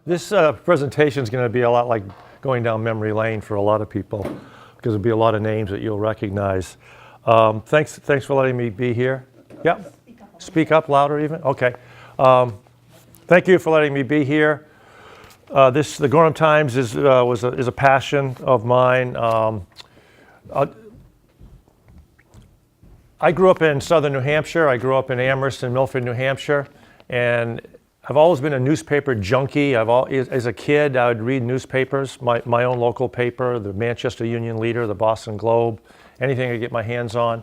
This presentation is going to be a lot like going down memory lane for a lot of people because there'll be a lot of names that you'll recognize. Thanks for letting me be here. Yeah, speak up louder even. Okay. Thank you for letting me be here. The Gorham Times is a passion of mine. I grew up in southern New Hampshire. I grew up in Amherst and Milford, New Hampshire, and I've always been a newspaper junkie. As a kid, I would read newspapers, my own local paper, the Manchester Union Leader, the Boston Globe, anything I could get my hands on.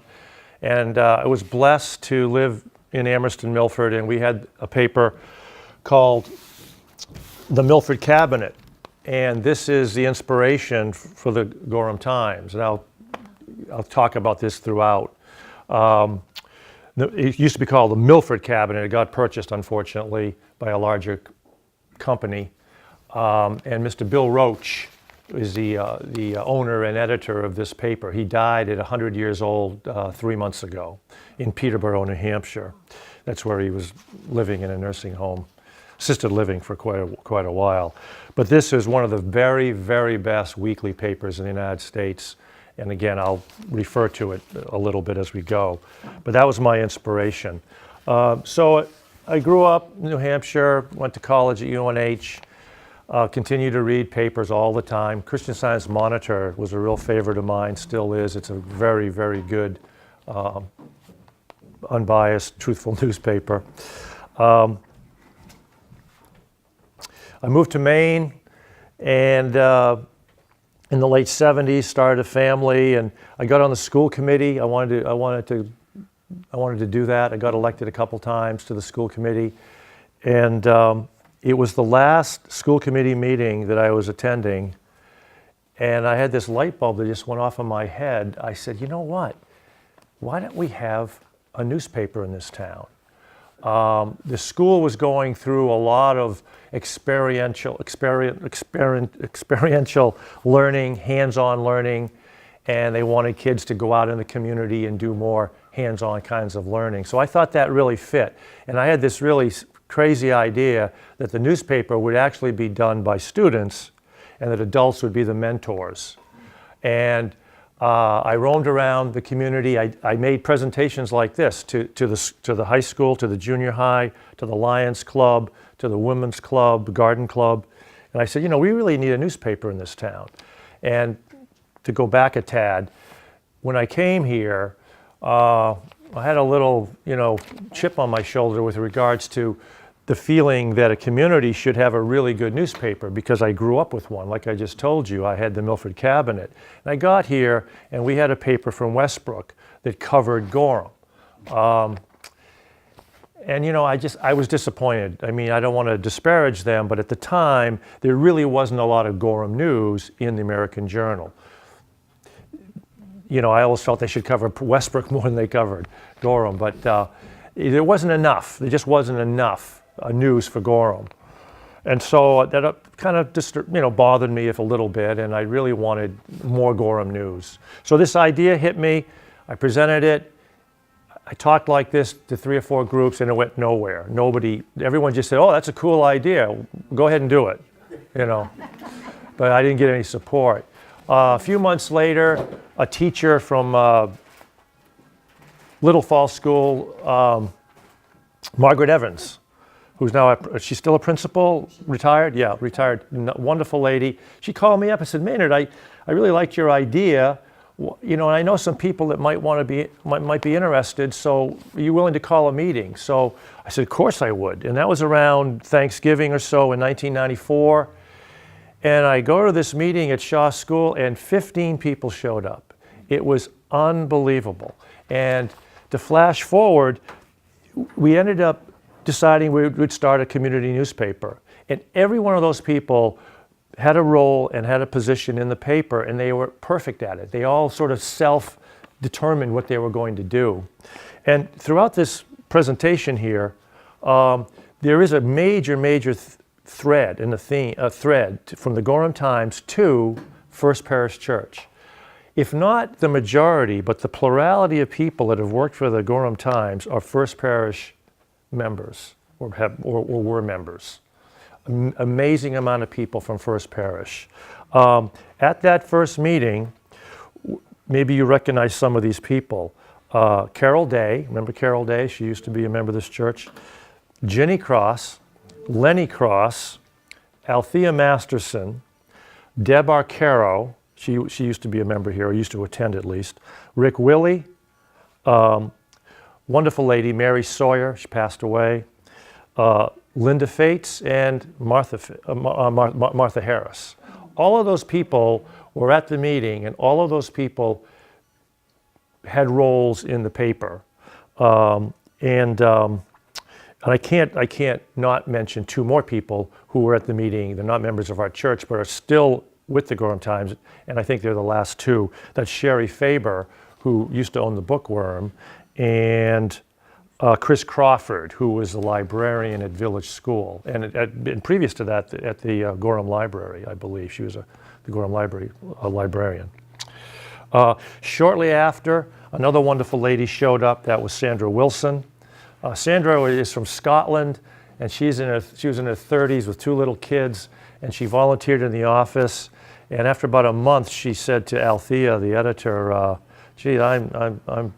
And I was blessed to live in Amherst and Milford, and we had a paper called The Milford Cabinet. And this is the inspiration for the Gorham Times. And I'll talk about this throughout. It used to be called the Milford Cabinet. It got purchased, unfortunately, by a larger company. And Mr. Bill Roach is the owner and editor of this paper. He died at 100 years old 3 months ago in Peterborough, New Hampshire. That's where he was living in a nursing home, assisted living for quite a while. But this is one of the very, very best weekly papers in the United States. And again, I'll refer to it a little bit as we go. But that was my inspiration. So I grew up in New Hampshire, went to college at UNH, continued to read papers all the time. Christian Science Monitor was a real favorite of mine, still is. It's a very, very good, unbiased, truthful newspaper. I moved to Maine, and in the late 70s, started a family, and I got on the school committee. I wanted to do that. I got elected a couple times to the school committee, and it was the last school committee meeting that I was attending, and I had this light bulb that just went off in my head. I said, you know what? Why don't we have a newspaper in this town? The school was going through a lot of experiential learning, hands-on learning, and they wanted kids to go out in the community and do more hands-on kinds of learning. So I thought that really fit. And I had this really crazy idea that the newspaper would actually be done by students and that adults would be the mentors. And I roamed around the community. I made presentations like this to the high school, to the junior high, to the Lions Club, to the Women's Club, the Garden Club. And I said, you know, we really need a newspaper in this town. And to go back a tad, when I came here, I had a little, chip on my shoulder with regards to the feeling that a community should have a really good newspaper because I grew up with one. Like I just told you, I had the Milford Cabinet. And I got here and we had a paper from Westbrook that covered Gorham. And I was disappointed. I mean, I don't want to disparage them, but at the time, there really wasn't a lot of Gorham news in the American Journal. I always felt they should cover Westbrook more than they covered Gorham, but there wasn't enough. There just wasn't enough news for Gorham. And so that kind of just, bothered me a little bit, and I really wanted more Gorham news. So this idea hit me. I presented it. I talked like this to 3 or 4 groups, and it went nowhere. Everyone just said, oh, that's a cool idea. Go ahead and do it, But I didn't get any support. A few months later, a teacher from Little Falls School, Margaret Evans, who's now, she's still a principal, retired? Yeah, retired, wonderful lady. She called me up and said, Maynard, I really liked your idea. And I know some people that might be interested, so are you willing to call a meeting? So I said, of course I would. And that was around Thanksgiving or so in 1994. And I go to this meeting at Shaw School, and 15 people showed up. It was unbelievable. And to flash forward, we ended up deciding we would start a community newspaper. And every one of those people had a role and had a position in the paper, and they were perfect at it. They all sort of self-determined what they were going to do. And throughout this presentation here, there is a major thread in the theme, from the Gorham Times to First Parish Church. If not the majority, but the plurality of people that have worked for the Gorham Times are First Parish members or were members. Amazing amount of people from First Parish. At that first meeting, maybe you recognize some of these people. Carol Day, remember Carol Day? She used to be a member of this church. Jenny Cross, Lenny Cross, Althea Masterson, Deb Arcaro, she used to be a member here, or used to attend at least. Rick Willey, wonderful lady, Mary Sawyer, she passed away. Linda Fates and Martha Harris. All of those people were at the meeting, and all of those people had roles in the paper. And I can't not mention two more people who were at the meeting. They're not members of our church, but are still with the Gorham Times, and I think they're the last two. That's Sherry Faber, who used to own the Bookworm, and Chris Crawford, who was a librarian at Village School, and previous to that, at the Gorham Library, I believe. She was the Gorham Library librarian. Shortly after, another wonderful lady showed up. That was Sandra Wilson. Sandra is from Scotland, and she was in her 30s with two little kids, and she volunteered in the office. And after about a month, she said to Althea, the editor, "Gee, I'm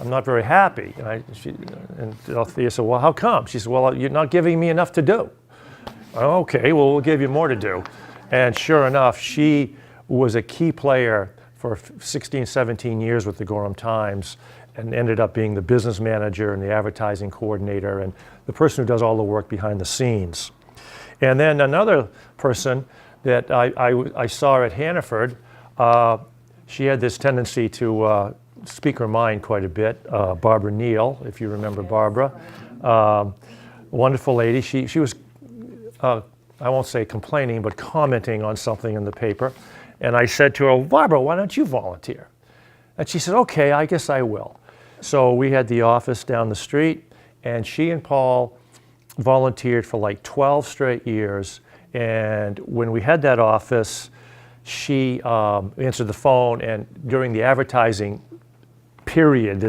not very happy." And Althea said, "Well, how come?" She said, "Well, you're not giving me enough to do." "Okay, well, we'll give you more to do." And sure enough, she was a key player for 16, 17 years with the Gorham Times, and ended up being the business manager and the advertising coordinator and the person who does all the work behind the scenes. And then another person that I saw at Hannaford, she had this tendency to speak her mind quite a bit. Barbara Neal, if you remember Barbara. Wonderful lady. She was, I won't say complaining, but commenting on something in the paper. And I said to her, "Barbara, why don't you volunteer?" And she said, "Okay, I guess I will." So we had the office down the street, and she and Paul volunteered for like 12 straight years. And when we had that office, she answered the phone, and during the advertising period,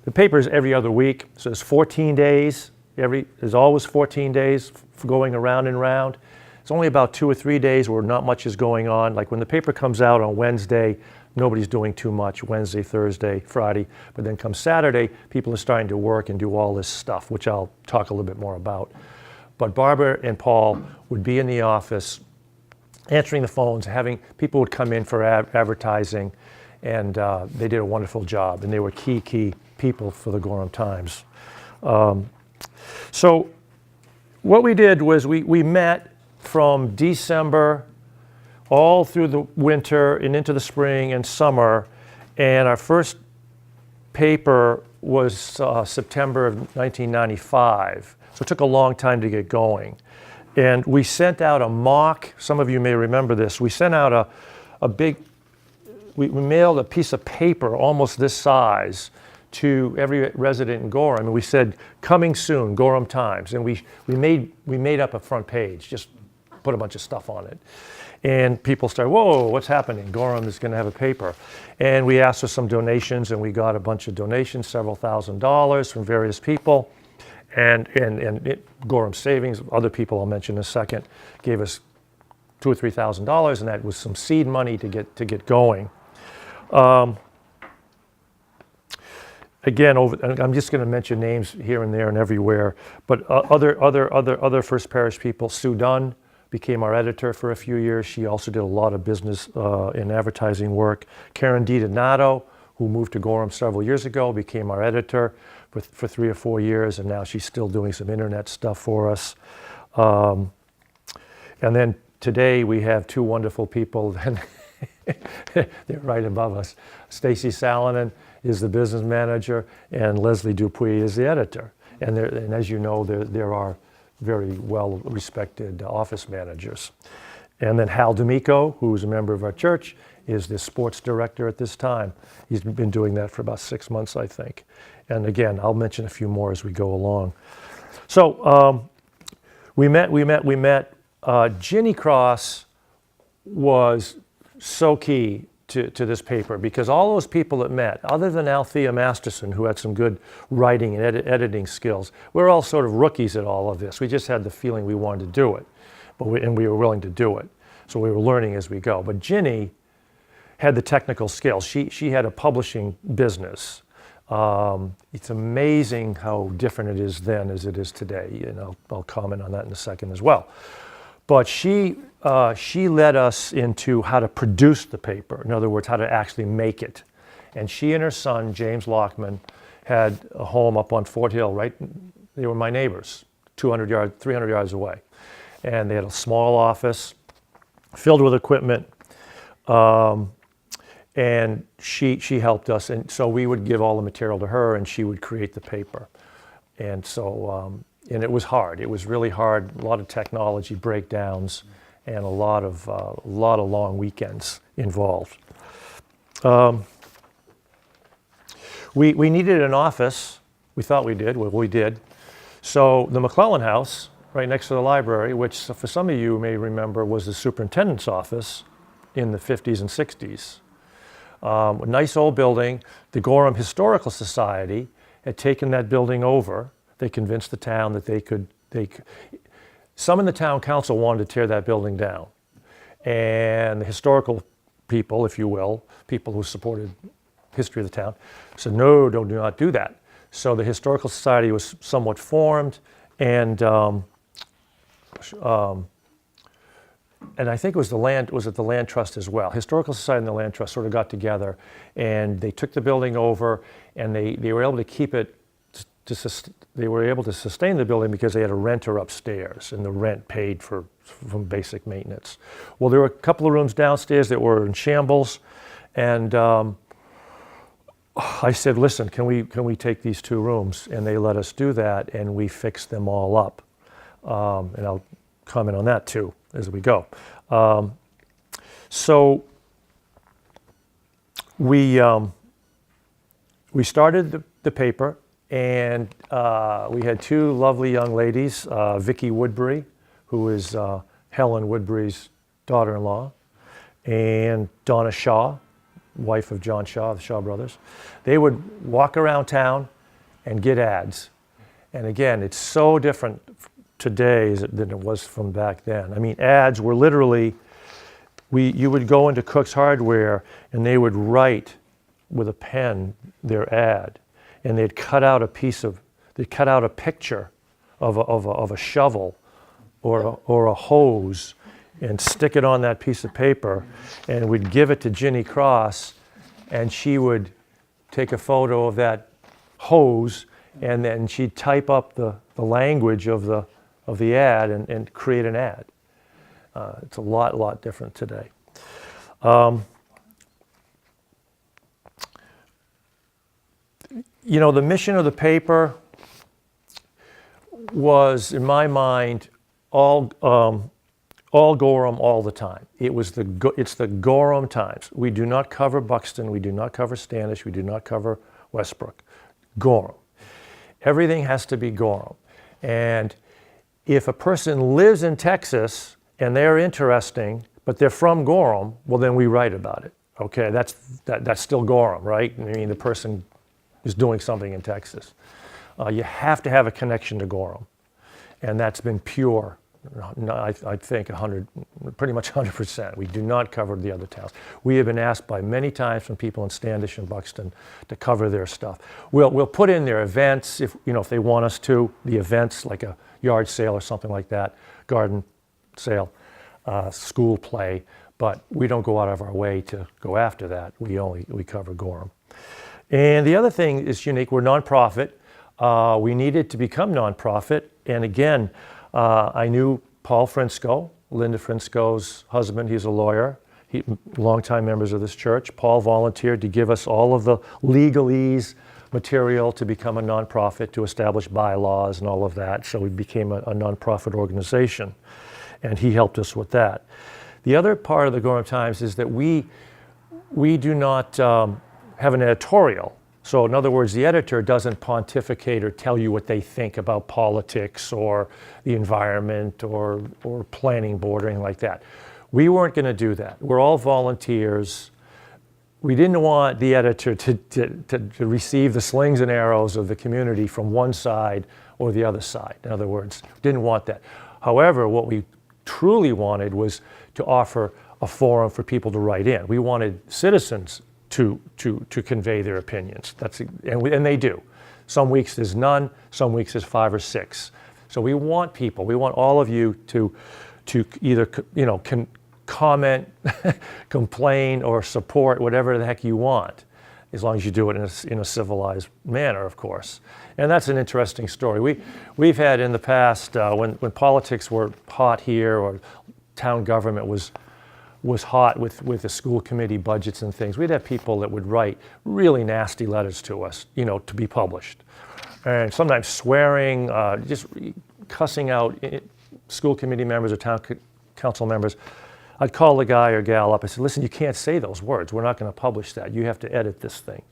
the paper is every other week, so there's 14 days. There's always 14 days for going around and round. It's only about 2 or 3 days where not much is going on. Like when the paper comes out on Wednesday, nobody's doing too much, Wednesday, Thursday, Friday. But then come Saturday, people are starting to work and do all this stuff, which I'll talk a little bit more about. But Barbara and Paul would be in the office answering the phones, people would come in for advertising, and they did a wonderful job. And they were key people for the Gorham Times. So what we did was we met from December all through the winter and into the spring and summer, and our first paper was September of 1995. So it took a long time to get going. And we sent out a mock, some of you may remember this, we sent out we mailed a piece of paper almost this size to every resident in Gorham, and we said, "Coming soon, Gorham Times." And we made up a front page, just put a bunch of stuff on it. And people started, "Whoa, what's happening? Gorham is going to have a paper." And we asked for some donations, and we got a bunch of donations, several $1,000s from various people. And Gorham Savings, other people I'll mention in a second, gave us $2,000 or $3,000, and that was some seed money to get going. Again, I'm just going to mention names here and there and everywhere, but other First Parish people. Sue Dunn became our editor for a few years. She also did a lot of business and advertising work. Karen DiDonato, who moved to Gorham several years ago, became our editor for 3 or 4 years, and now she's still doing some internet stuff for us. And then today we have two wonderful people. They're right above us. Stacy Salonen is the business manager, and Leslie Dupuy is the editor. And as you know, there are very well-respected office managers. And then Hal D'Amico, who is a member of our church, is the sports director at this time. He's been doing that for about 6 months, I think. And again, I'll mention a few more as we go along. So we met. Ginny Cross was so key to this paper, because all those people that met, other than Althea Masterson, who had some good writing and editing skills, we're all sort of rookies at all of this. We just had the feeling we wanted to do it, and we were willing to do it. So we were learning as we go. But Ginny had the technical skills. She had a publishing business. It's amazing how different it is then as it is today. And I'll comment on that in a second as well. But she led us into how to produce the paper. In other words, how to actually make it. And she and her son, James Lockman, had a home up on Fort Hill, right? They were my neighbors, 200 yards, 300 yards away. And they had a small office filled with equipment. And she helped us. And so we would give all the material to her and she would create the paper. And so, and it was hard. It was really hard. A lot of technology breakdowns and a lot of long weekends involved. We needed an office. We thought we did. Well, we did. So the McClellan House, right next to the library, which for some of you may remember was the superintendent's office in the 50s and 60s. A nice old building. The Gorham Historical Society had taken that building over. They convinced the town that they could, some in the town council wanted to tear that building down. And the historical people, if you will, people who supported history of the town, said, no, do not do that. So the Historical Society was somewhat formed, and I think it was the Land Trust as well. Historical Society and the Land Trust sort of got together, and they took the building over, and they were able to keep it. They were able to sustain the building because they had a renter upstairs, and the rent paid from basic maintenance. Well, there were a couple of rooms downstairs that were in shambles, and I said, listen, can we take these 2 rooms? And they let us do that, and we fixed them all up. And I'll comment on that too as we go. So we started the paper, and we had 2 lovely young ladies, Vicki Woodbury, who is Helen Woodbury's daughter-in-law, and Donna Shaw, wife of John Shaw, the Shaw brothers. They would walk around town and get ads. And again, it's so different today than it was from back then. I mean, ads were literally, you would go into Cook's Hardware and they would write with a pen their ad, and they'd cut out a picture of a shovel or a hose and stick it on that piece of paper, and we'd give it to Ginny Cross, and she would take a photo of that hose, and then she'd type up the language of the ad and create an ad. It's a lot different today. You know, the mission of the paper was, in my mind, all Gorham all the time. It's the Gorham Times. We do not cover Buxton. We do not cover Standish. We do not cover Westbrook. Gorham. Everything has to be Gorham. And if a person lives in Texas and they're interesting, but they're from Gorham, well, then we write about it. Okay, that's still Gorham, right? I mean, the person is doing something in Texas. You have to have a connection to Gorham, and that's been pure. I think pretty much 100%. We do not cover the other towns. We have been asked by many times from people in Standish and Buxton to cover their stuff. We'll put in their events if they want us to. The events like a yard sale or something like that, garden sale, school play. But we don't go out of our way to go after that. We cover Gorham. And the other thing is unique. We're nonprofit. We needed to become nonprofit, and again. I knew Paul Frisco, Linda Frisco's husband. He's a lawyer. Longtime members of this church. Paul volunteered to give us all of the legalese material to become a nonprofit, to establish bylaws and all of that. So we became a nonprofit organization, and he helped us with that. The other part of the Gorham Times is that we do not have an editorial. So in other words, the editor doesn't pontificate or tell you what they think about politics or the environment or planning board or anything like that. We weren't going to do that. We're all volunteers. we didn't want the editor to receive the slings and arrows of the community from one side or the other side. In other words, didn't want that. However, what we truly wanted was to offer a forum for people to write in. We wanted citizens to convey their opinions. And they do. Some weeks there's none, some weeks there's 5 or 6. So we want all of you to either comment, complain, or support whatever the heck you want, as long as you do it in a civilized manner, of course. And that's an interesting story. We've had in the past, when politics were hot here, or town government was hot with the school committee budgets and things, we'd have people that would write really nasty letters to us, to be published. And sometimes swearing, just cussing out school committee members or town council members. I'd call the guy or gal up. I said, listen, you can't say those words. We're not going to publish that. You have to edit this thing.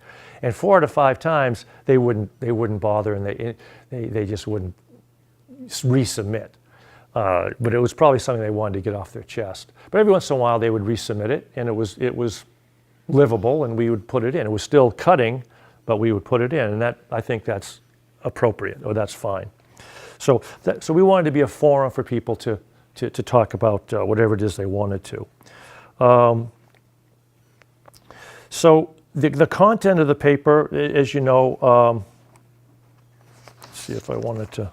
And 4 out of 5 times, they wouldn't bother, and they just wouldn't resubmit. But it was probably something they wanted to get off their chest. But every once in a while, they would resubmit it, and it was livable, and we would put it in. It was still cutting, but we would put it in, and I think that's appropriate, or that's fine. So we wanted to be a forum for people to talk about whatever it is they wanted to. So the content of the paper, as you know, let's see if I wanted to.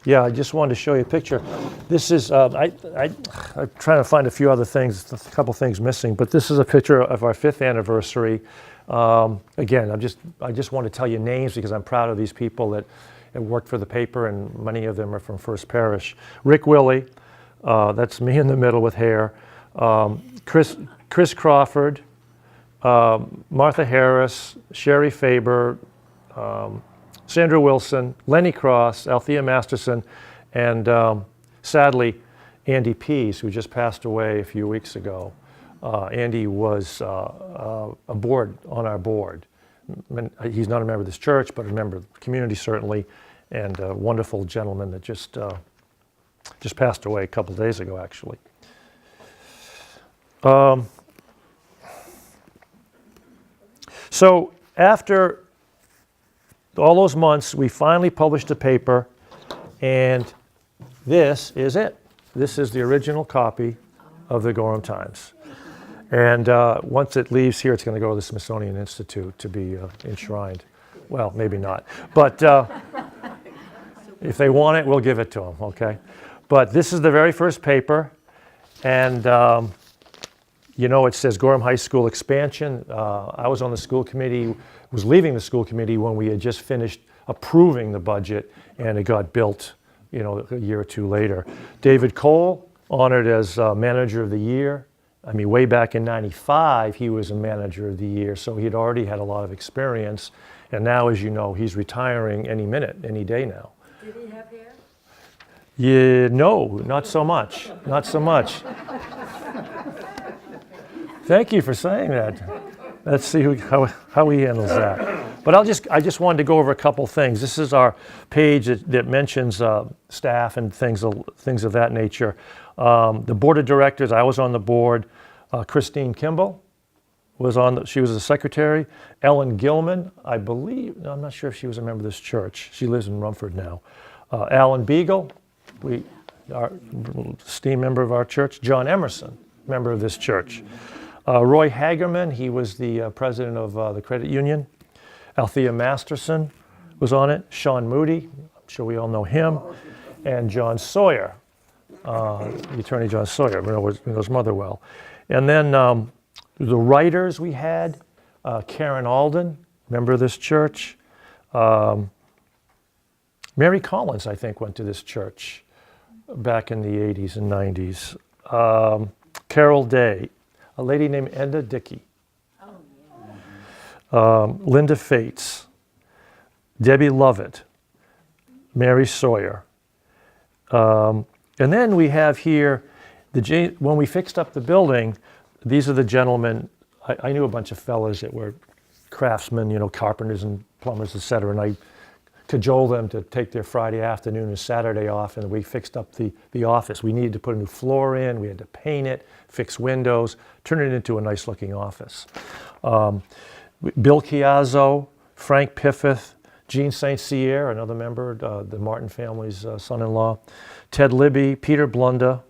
Yeah, I just wanted to show you a picture. This is, I'm trying to find a few other things, a couple things missing, but this is a picture of our 5th anniversary. Again, I just want to tell you names because I'm proud of these people that have worked for the paper, and many of them are from First Parish. Rick Willey, that's me in the middle with hair. Chris Crawford, Martha Harris, Sherry Faber, Sandra Wilson, Lenny Cross, Althea Masterson, and sadly, Andy Pease, who just passed away a few weeks ago. Andy was on our board. He's not a member of this church, but a member of the community certainly, and a wonderful gentleman that just passed away a couple days ago, actually. So after all those months, we finally published a paper, and this is it. This is the original copy of the Gorham Times. And once it leaves here, it's going to go to the Smithsonian Institute to be enshrined. Well, maybe not. But if they want it, we'll give it to them, okay? But this is the very first paper. And, it says Gorham High School expansion. I was on the school committee, was leaving the school committee when we had just finished approving the budget, and it got built, a year or 2 later. David Cole, honored as Manager of the Year. I mean, way back in '95, he was a Manager of the Year, so he'd already had a lot of experience. And now, as you know, he's retiring any minute, any day now. Did he have hair? Yeah, no, not so much. Not so much. Thank you for saying that. Let's see how he handles that. But I just wanted to go over a couple things. This is our page that mentions staff and things of that nature. The board of directors, I was on the board. Christine Kimball was she was the secretary. Ellen Gilman, I believe, I'm not sure if she was a member of this church. She lives in Rumford now. Alan Beagle, our esteemed member of our church. John Emerson, member of this church. Roy Hagerman, he was the president of the credit union. Althea Masterson was on it. Sean Moody, I'm sure we all know him. And John Sawyer, the attorney John Sawyer, knows Mother well. And then the writers we had, Karen Alden, member of this church. Mary Collins, I think, went to this church back in the 80s and 90s. Carol Day, a lady named Edna Dickey. Linda Fates, Debbie Lovett, Mary Sawyer. And then we have here, when we fixed up the building, these are the gentlemen. I knew a bunch of fellas that were craftsmen, carpenters and plumbers, et cetera, and I cajole them to take their Friday afternoon and Saturday off, and we fixed up the office. We needed to put a new floor in, we had to paint it, fix windows, turn it into a nice looking office. Bill Chiazzo, Frank Piffith, Jean St. Cyr, another member, the Martin family's son-in-law, Ted Libby, Peter Blunda.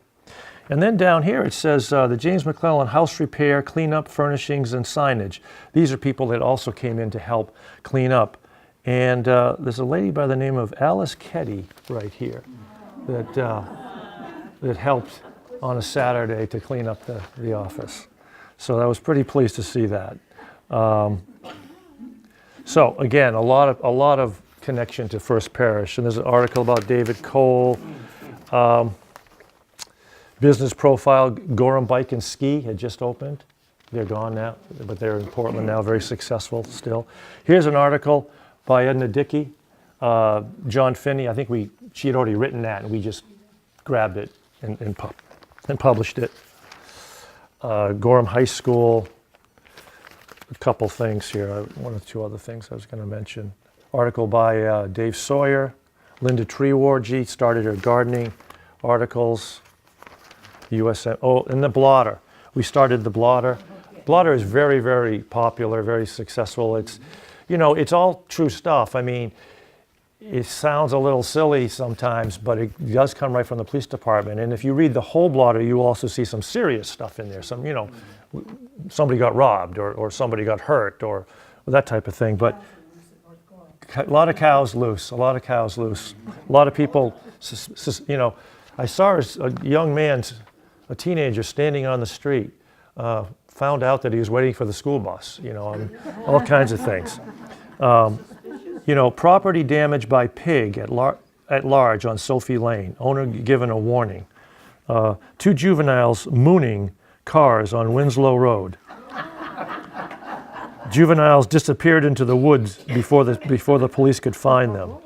And then down here it says the James McClellan House Repair, Cleanup, Furnishings, and Signage. These are people that also came in to help clean up. And there's a lady by the name of Alice Keddy right here that helped on a Saturday to clean up the office. So I was pretty pleased to see that. So again, a lot of connection to First Parish. And there's an article about David Cole. Business profile, Gorham Bike and Ski had just opened. They're gone now, but they're in Portland now, very successful still. Here's an article by Edna Dickey, John Finney. I think she had already written that, and we just grabbed it and published it. Gorham High School, a couple things here, one or two other things I was going to mention. Article by Dave Sawyer, Linda Trewargy started her gardening articles. USM, and the blotter. We started the blotter. Blotter is very, very popular, very successful. It's, it's all true stuff. I mean, it sounds a little silly sometimes, but it does come right from the police department. And if you read the whole blotter, you also see some serious stuff in there. Some, somebody got robbed or somebody got hurt or that type of thing. But a lot of cows loose, a lot of people, I saw a young man, a teenager standing on the street, found out that he was waiting for the school bus, all kinds of things. Property damage by pig at large on Sophie Lane, owner given a warning. 2 juveniles mooning cars on Winslow Road. Juveniles disappeared into the woods before the police could find them.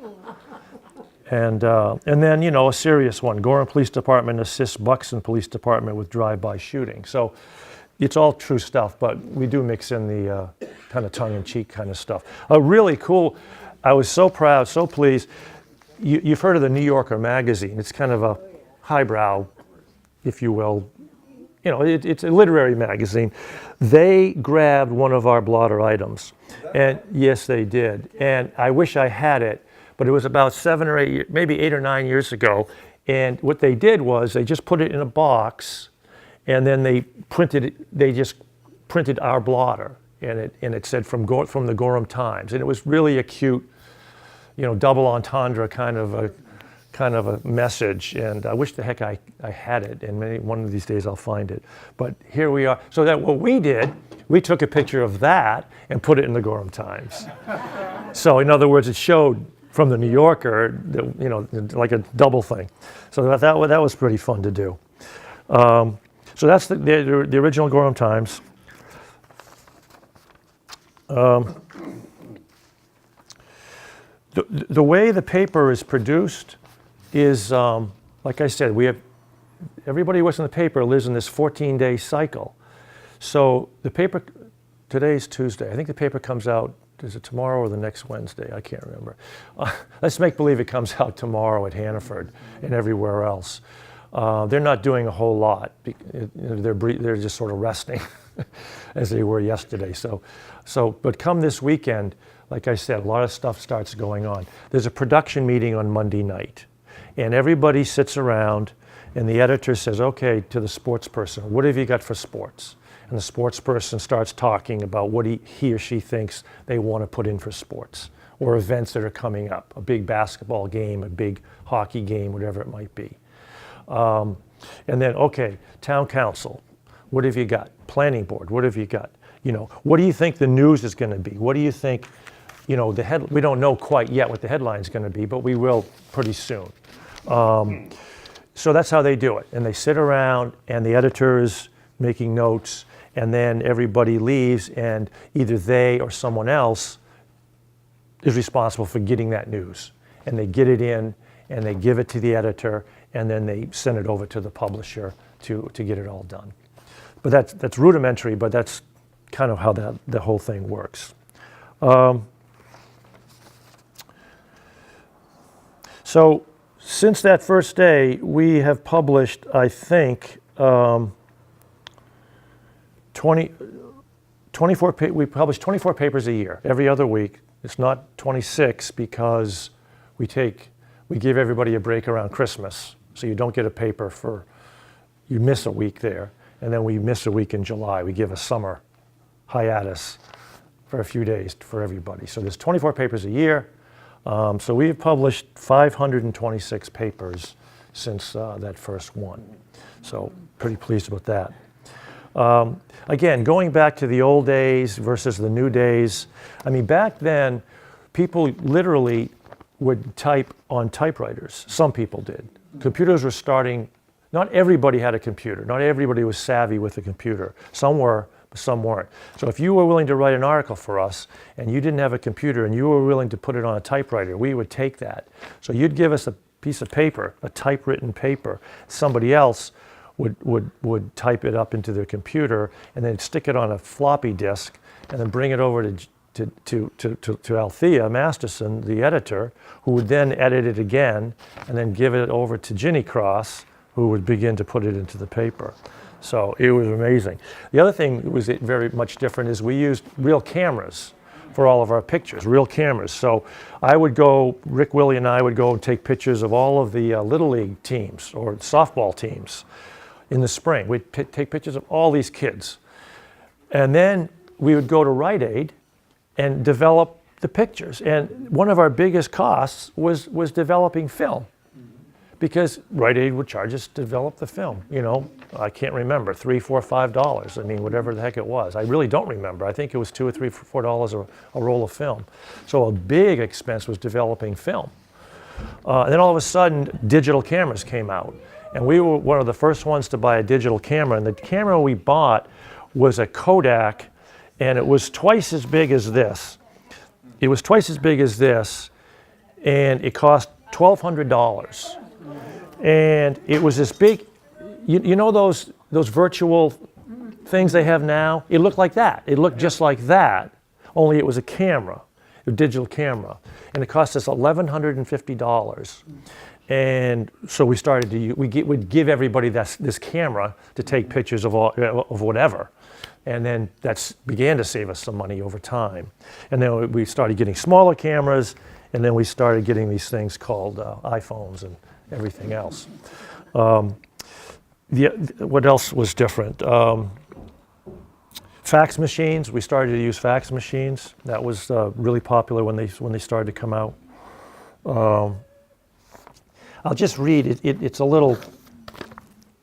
And then, a serious one. Gorham Police Department assists Buxton Police Department with drive-by shooting. So it's all true stuff, but we do mix in the kind of tongue-in-cheek kind of stuff. Really cool. I was so proud, so pleased. You've heard of the New Yorker magazine. It's kind of a highbrow, if you will. It's a literary magazine. They grabbed one of our blotter items. And yes, they did. And I wish I had it. But it was about 7 or 8, maybe 8 or 9 years ago. And what they did was they just put it in a box, and then they just printed our blotter, and it said from the Gorham Times. And it was really a cute, double entendre kind of a message. And I wish the heck I had it, and maybe one of these days I'll find it. But here we are. So that what we did, we took a picture of that and put it in the Gorham Times. So in other words, it showed from the New Yorker, like a double thing. So that was pretty fun to do. So that's the original Gorham Times. The way the paper is produced is, like I said, everybody who works in the paper lives in this 14-day cycle. So the paper, today's Tuesday, I think the paper comes out, is it tomorrow or the next Wednesday? I can't remember. Let's make believe it comes out tomorrow at Hannaford and everywhere else. They're not doing a whole lot. They're just sort of resting as they were yesterday. But come this weekend, like I said, a lot of stuff starts going on. There's a production meeting on Monday night, and everybody sits around, and the editor says, okay, to the sports person, what have you got for sports? And the sports person starts talking about what he or she thinks they want to put in for sports or events that are coming up, a big basketball game, a big hockey game, whatever it might be. And then, okay, town council, what have you got? Planning board, what have you got? What do you think the news is going to be? What do you think, we don't know quite yet what the headline's going to be, but we will pretty soon. So that's how they do it. And they sit around, and the editor's making notes, and then everybody leaves, and either they or someone else is responsible for getting that news. And they get it in, and they give it to the editor, and then they send it over to the publisher to get it all done. But that's rudimentary, but that's kind of how the whole thing works. So since that first day, we have published, I think, 24 we publish 24 papers a year, every other week. It's not 26 because we give everybody a break around Christmas. So you don't get a paper you miss a week there. And then we miss a week in July. We give a summer hiatus for a few days for everybody. So there's 24 papers a year. So we have published 526 papers since that first one. So pretty pleased about that. Again, going back to the old days versus the new days, I mean, back then, people literally would type on typewriters. Some people did. Computers were starting, not everybody had a computer. Not everybody was savvy with a computer. Some were, but some weren't. So if you were willing to write an article for us and you didn't have a computer and you were willing to put it on a typewriter, we would take that. So you'd give us a piece of paper, a typewritten paper. Somebody else would type it up into their computer and then stick it on a floppy disk and then bring it over to Althea Masterson, the editor, who would then edit it again and then give it over to Ginny Cross, who would begin to put it into the paper. So it was amazing. The other thing that was very much different is we used real cameras for all of our pictures, real cameras. So Rick, Willie, and I would go and take pictures of all of the Little League teams or softball teams in the spring. We'd take pictures of all these kids. And then we would go to Rite Aid and develop the pictures. And one of our biggest costs was developing film, because Rite Aid would charge us to develop the film. You know, I can't remember, $3, $4, $5. I mean, whatever the heck it was. I really don't remember. I think it was $2 or $3, $4 a roll of film. So a big expense was developing film. And then all of a sudden, digital cameras came out. And we were one of the first ones to buy a digital camera. And the camera we bought was a Kodak, and it was twice as big as this. It was twice as big as this, and it cost $1,200. And it was this big, you know those virtual things they have now? It looked like that. It looked just like that, only it was a camera, a digital camera. And it cost us $1,150. And so we started to, we'd give everybody this camera to take pictures of whatever. And then that began to save us some money over time. And then we started getting smaller cameras, and then we started getting these things called iPhones and everything else. What else was different? Fax machines. We started to use fax machines. That was really popular when they started to come out. I'll just read it. It's a little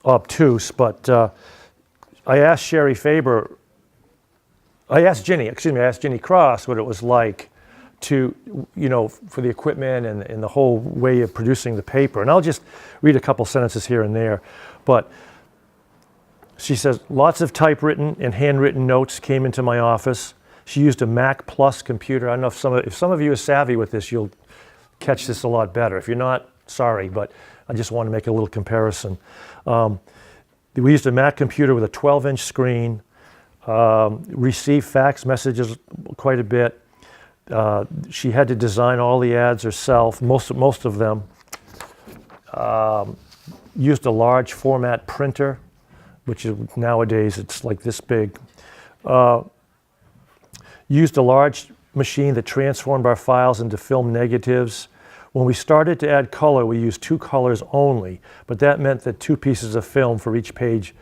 obtuse, but I asked Ginny Cross what it was like to, for the equipment and the whole way of producing the paper. And I'll just read a couple sentences here and there. But she says, lots of typewritten and handwritten notes came into my office. She used a Mac Plus computer. I don't know if some of you are savvy with this, you'll catch this a lot better. If you're not, sorry, but I just want to make a little comparison. We used a Mac computer with a 12-inch screen, received fax messages quite a bit. She had to design all the ads herself, most of them. Used a large format printer, which is, nowadays it's like this big. Used a large machine that transformed our files into film negatives. When we started to add color, we used 2 colors only, but that meant that 2 pieces of film for each page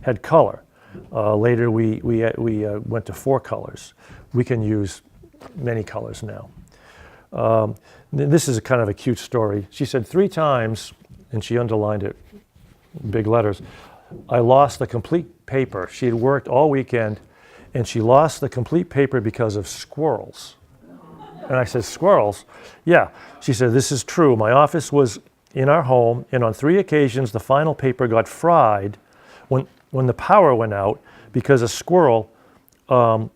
had color. Later, we went to 4 colors. We can use many colors now. This is a kind of a cute story. She said 3 times, and she underlined it in big letters, I lost the complete paper. She had worked all weekend, and she lost the complete paper because of squirrels. And I said, squirrels? Yeah. She said, this is true. My office was in our home, and on 3 occasions, the final paper got fried when the power went out, because a squirrel got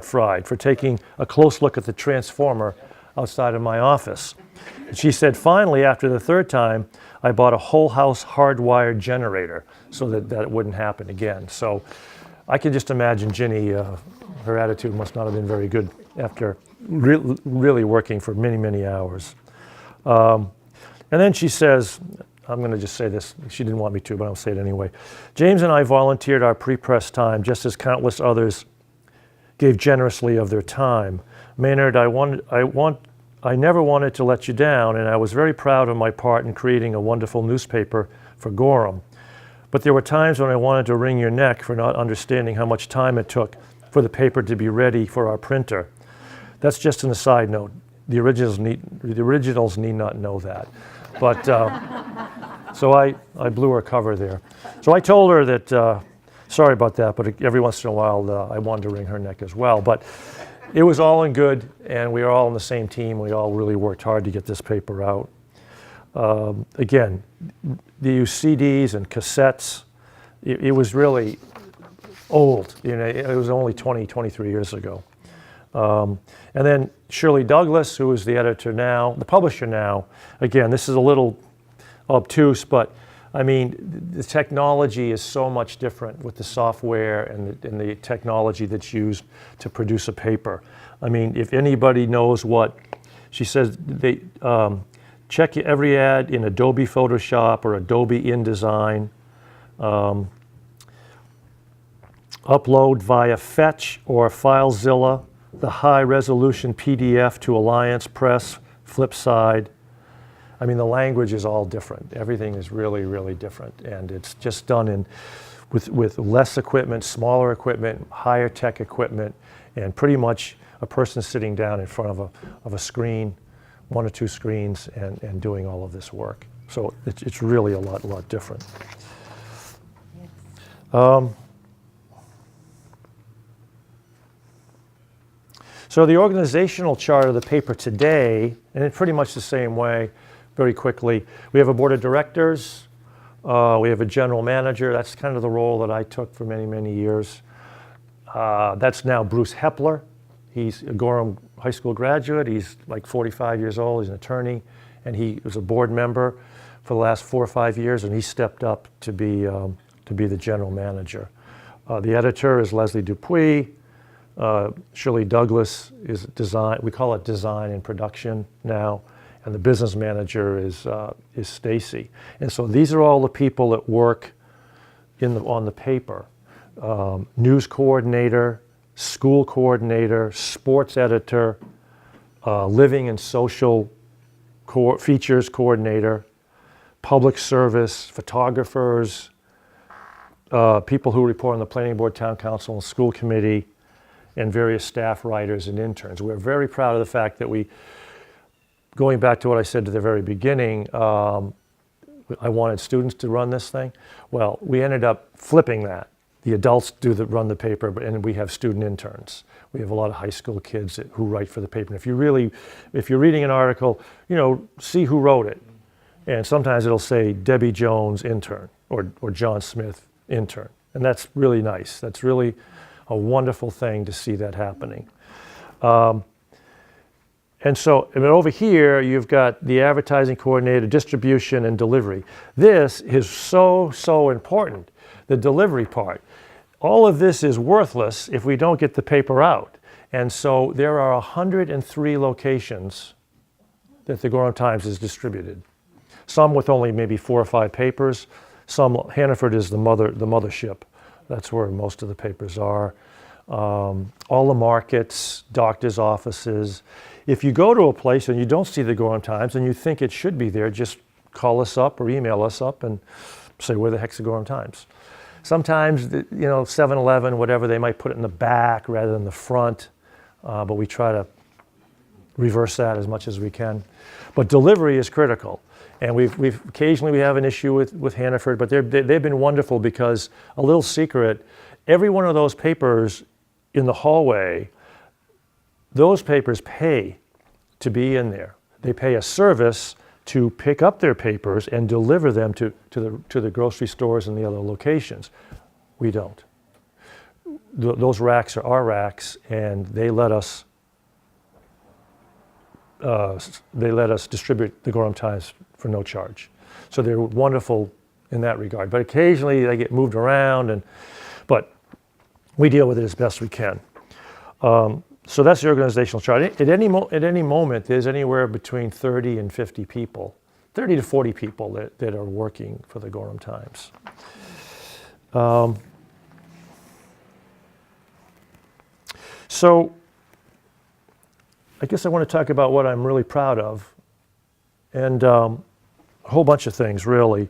fried for taking a close look at the transformer outside of my office. And she said, finally, after the 3rd time, I bought a whole house hardwired generator so that wouldn't happen again. So I can just imagine Ginny her attitude must not have been very good after really working for many, many hours. And then she says, I'm going to just say this. She didn't want me to, but I'll say it anyway. James and I volunteered our pre-press time just as countless others gave generously of their time. Maynard, I never wanted to let you down, and I was very proud of my part in creating a wonderful newspaper for Gorham. But there were times when I wanted to wring your neck for not understanding how much time it took for the paper to be ready for our printer. That's just an aside note. The originals need not know that. But so I blew her cover there. So I told her that, sorry about that, but every once in a while I wanted to wring her neck as well. But it was all in good, and we were all on the same team. We all really worked hard to get this paper out. Again, they used CDs and cassettes. It was really old. You know, it was only 23 years ago. And then Shirley Douglas, who is the editor now, the publisher now. Again, this is a little obtuse, but I mean, the technology is so much different with the software and the technology that's used to produce a paper. I mean, if anybody knows what, she says they check every ad in Adobe Photoshop or Adobe InDesign, upload via Fetch or FileZilla, the high-resolution PDF to Alliance Press, Flipside. I mean, the language is all different. Everything is really, really different, and it's just done with less equipment, smaller equipment, higher tech equipment, and pretty much a person sitting down in front of a screen, one or two screens, and doing all of this work. So it's really a lot different. So the organizational chart of the paper today, and it's pretty much the same way, very quickly. We have a board of directors. We have a general manager. That's kind of the role that I took for many, many years. That's now Bruce Hepler. He's a Gorham High School graduate. He's like 45 years old. He's an attorney, and he was a board member for the last 4 or 5 years, and he stepped up to be the general manager. The editor is Leslie Dupuis. Shirley Douglas is design. We call it design and production now, and the business manager is Stacy. And so these are all the people that work on the paper: news coordinator, school coordinator, sports editor, living and social features coordinator, public service, photographers, people who report on the planning board, town council, and school committee, and various staff writers and interns. We're very proud of the fact that going back to what I said at the very beginning, I wanted students to run this thing. Well, we ended up flipping that. The adults run the paper, and we have student interns. We have a lot of high school kids who write for the paper. And if you're reading an article, see who wrote it. And sometimes it'll say Debbie Jones, intern, or John Smith, intern. And that's really nice. That's really a wonderful thing to see that happening. And over here, you've got the advertising coordinator, distribution, and delivery. This is so important, the delivery part. All of this is worthless if we don't get the paper out. And so there are 103 locations that the Gorham Times is distributed. Some with only maybe 4 or 5 papers. Hannaford is the mothership. That's where most of the papers are. All the markets, doctors' offices. If you go to a place and you don't see the Gorham Times and you think it should be there, just call us up or email us up and say, where the heck's the Gorham Times? Sometimes, 7-Eleven, whatever, they might put it in the back rather than the front, but we try to reverse that as much as we can. But delivery is critical. And occasionally we have an issue with Hannaford, but they've been wonderful because, a little secret, every one of those papers in the hallway, those papers pay to be in there. They pay a service to pick up their papers and deliver them to the grocery stores and the other locations. We don't. Those racks are our racks, and they let us distribute the Gorham Times for no charge. So they're wonderful in that regard. But occasionally they get moved around, but we deal with it as best we can. So that's the organizational chart. At any moment, there's anywhere between 30 and 50 people, 30 to 40 people that are working for the Gorham Times. So I guess I want to talk about what I'm really proud of, and a whole bunch of things, really.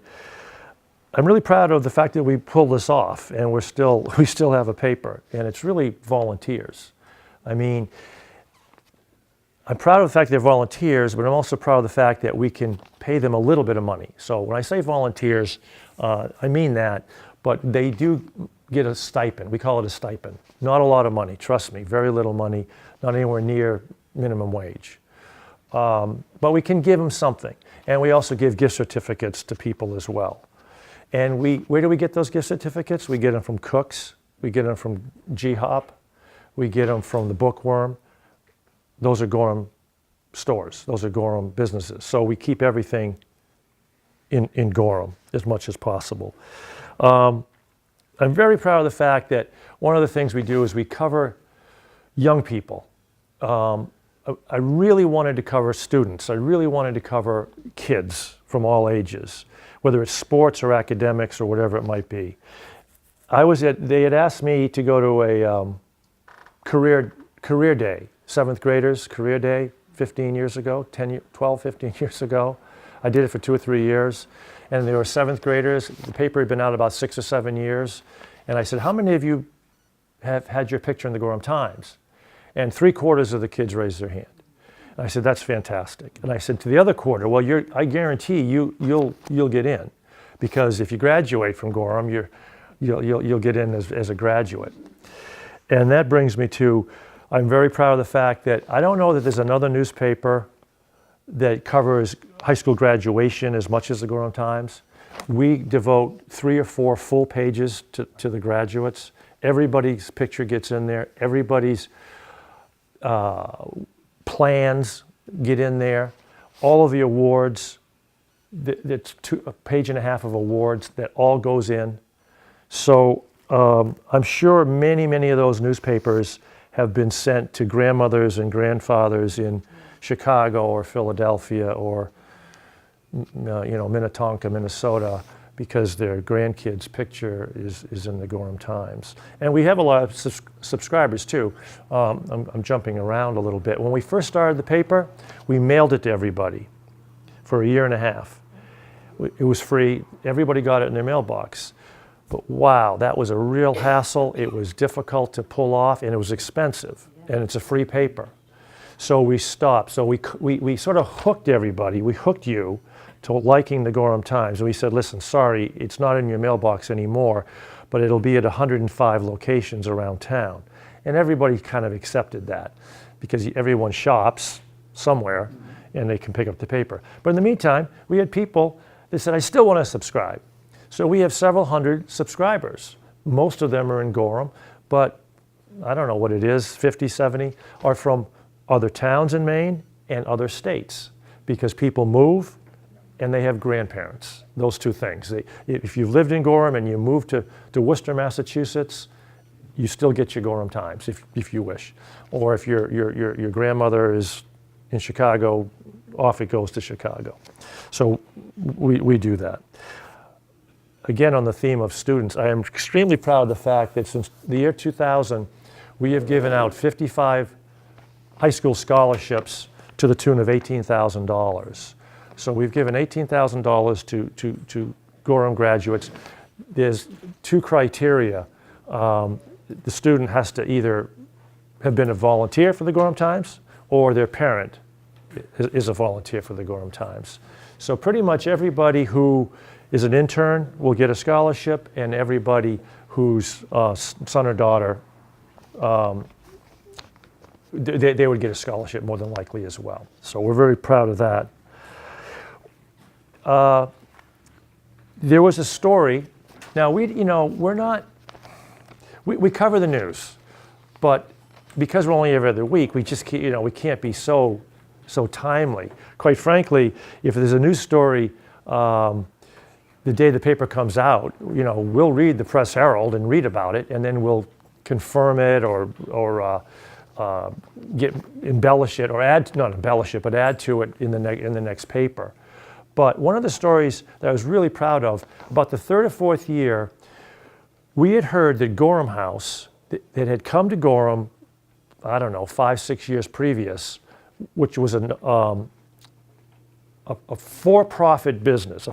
I'm really proud of the fact that we pulled this off, and we still have a paper, and it's really volunteers. I mean, I'm proud of the fact they're volunteers, but I'm also proud of the fact that we can pay them a little bit of money. So when I say volunteers, I mean that, but they do get a stipend. We call it a stipend. Not a lot of money, trust me, very little money, not anywhere near minimum wage. But we can give them something. And we also give gift certificates to people as well. And where do we get those gift certificates? We get them from Cooks, we get them from G-Hop, we get them from the Bookworm. Those are Gorham stores, those are Gorham businesses. So we keep everything in Gorham as much as possible. I'm very proud of the fact that one of the things we do is we cover young people. I really wanted to cover students. I really wanted to cover kids from all ages, whether it's sports or academics or whatever it might be. They had asked me to go to a career day, 7th graders career day 15 years ago, 12, 15 years ago. I did it for 2 or 3 years. And there were 7th graders. The paper had been out about 6 or 7 years. And I said, how many of you have had your picture in the Gorham Times? And 3/4 of the kids raised their hand. And I said, that's fantastic. And I said to the other quarter, well, I guarantee you'll get in, because if you graduate from Gorham, you'll get in as a graduate. And that brings me to, I'm very proud of the fact that I don't know that there's another newspaper that covers high school graduation as much as the Gorham Times. We devote 3 or 4 full pages to the graduates. Everybody's picture gets in there. Everybody's plans get in there. All of the awards, that's a page and a half of awards that all goes in. So I'm sure many of those newspapers have been sent to grandmothers and grandfathers in Chicago or Philadelphia or Minnetonka, Minnesota, because their grandkids' picture is in the Gorham Times. And we have a lot of subscribers too. I'm jumping around a little bit. When we first started the paper, we mailed it to everybody for 1.5 years. It was free. Everybody got it in their mailbox. But wow, that was a real hassle. It was difficult to pull off, and it was expensive. And it's a free paper. So we stopped. So we sort of hooked everybody. We hooked you to liking the Gorham Times. And we said, listen, sorry, it's not in your mailbox anymore, but it'll be at 105 locations around town. And everybody kind of accepted that, because everyone shops somewhere and they can pick up the paper. But in the meantime, we had people that said, I still want to subscribe. So we have several hundred subscribers. Most of them are in Gorham, but I don't know what it is, 50, 70 are from other towns in Maine and other states, because people move and they have grandparents, those two things. If you've lived in Gorham and you moved to Worcester, Massachusetts, you still get your Gorham Times if you wish. Or if your grandmother is in Chicago, off it goes to Chicago. So we do that. Again, on the theme of students, I am extremely proud of the fact that since the year 2000, we have given out 55 high school scholarships to the tune of $18,000. So we've given $18,000 to Gorham graduates. There's 2 criteria. The student has to either have been a volunteer for the Gorham Times, or their parent is a volunteer for the Gorham Times. So pretty much everybody who is an intern will get a scholarship, and everybody whose son or daughter, they would get a scholarship more than likely as well. So we're very proud of that. There was a story. Now we cover the news, but because we're only every other week, we just we can't be so timely. Quite frankly, if there's a news story the day the paper comes out, we'll read the Press Herald and read about it, and then we'll confirm it or embellish it, or add, not embellish it, but add to it in the next paper. But one of the stories that I was really proud of, about the third or fourth year, we had heard that Gorham House, that had come to Gorham, I don't know, 5-6 years previous, which was a for-profit business,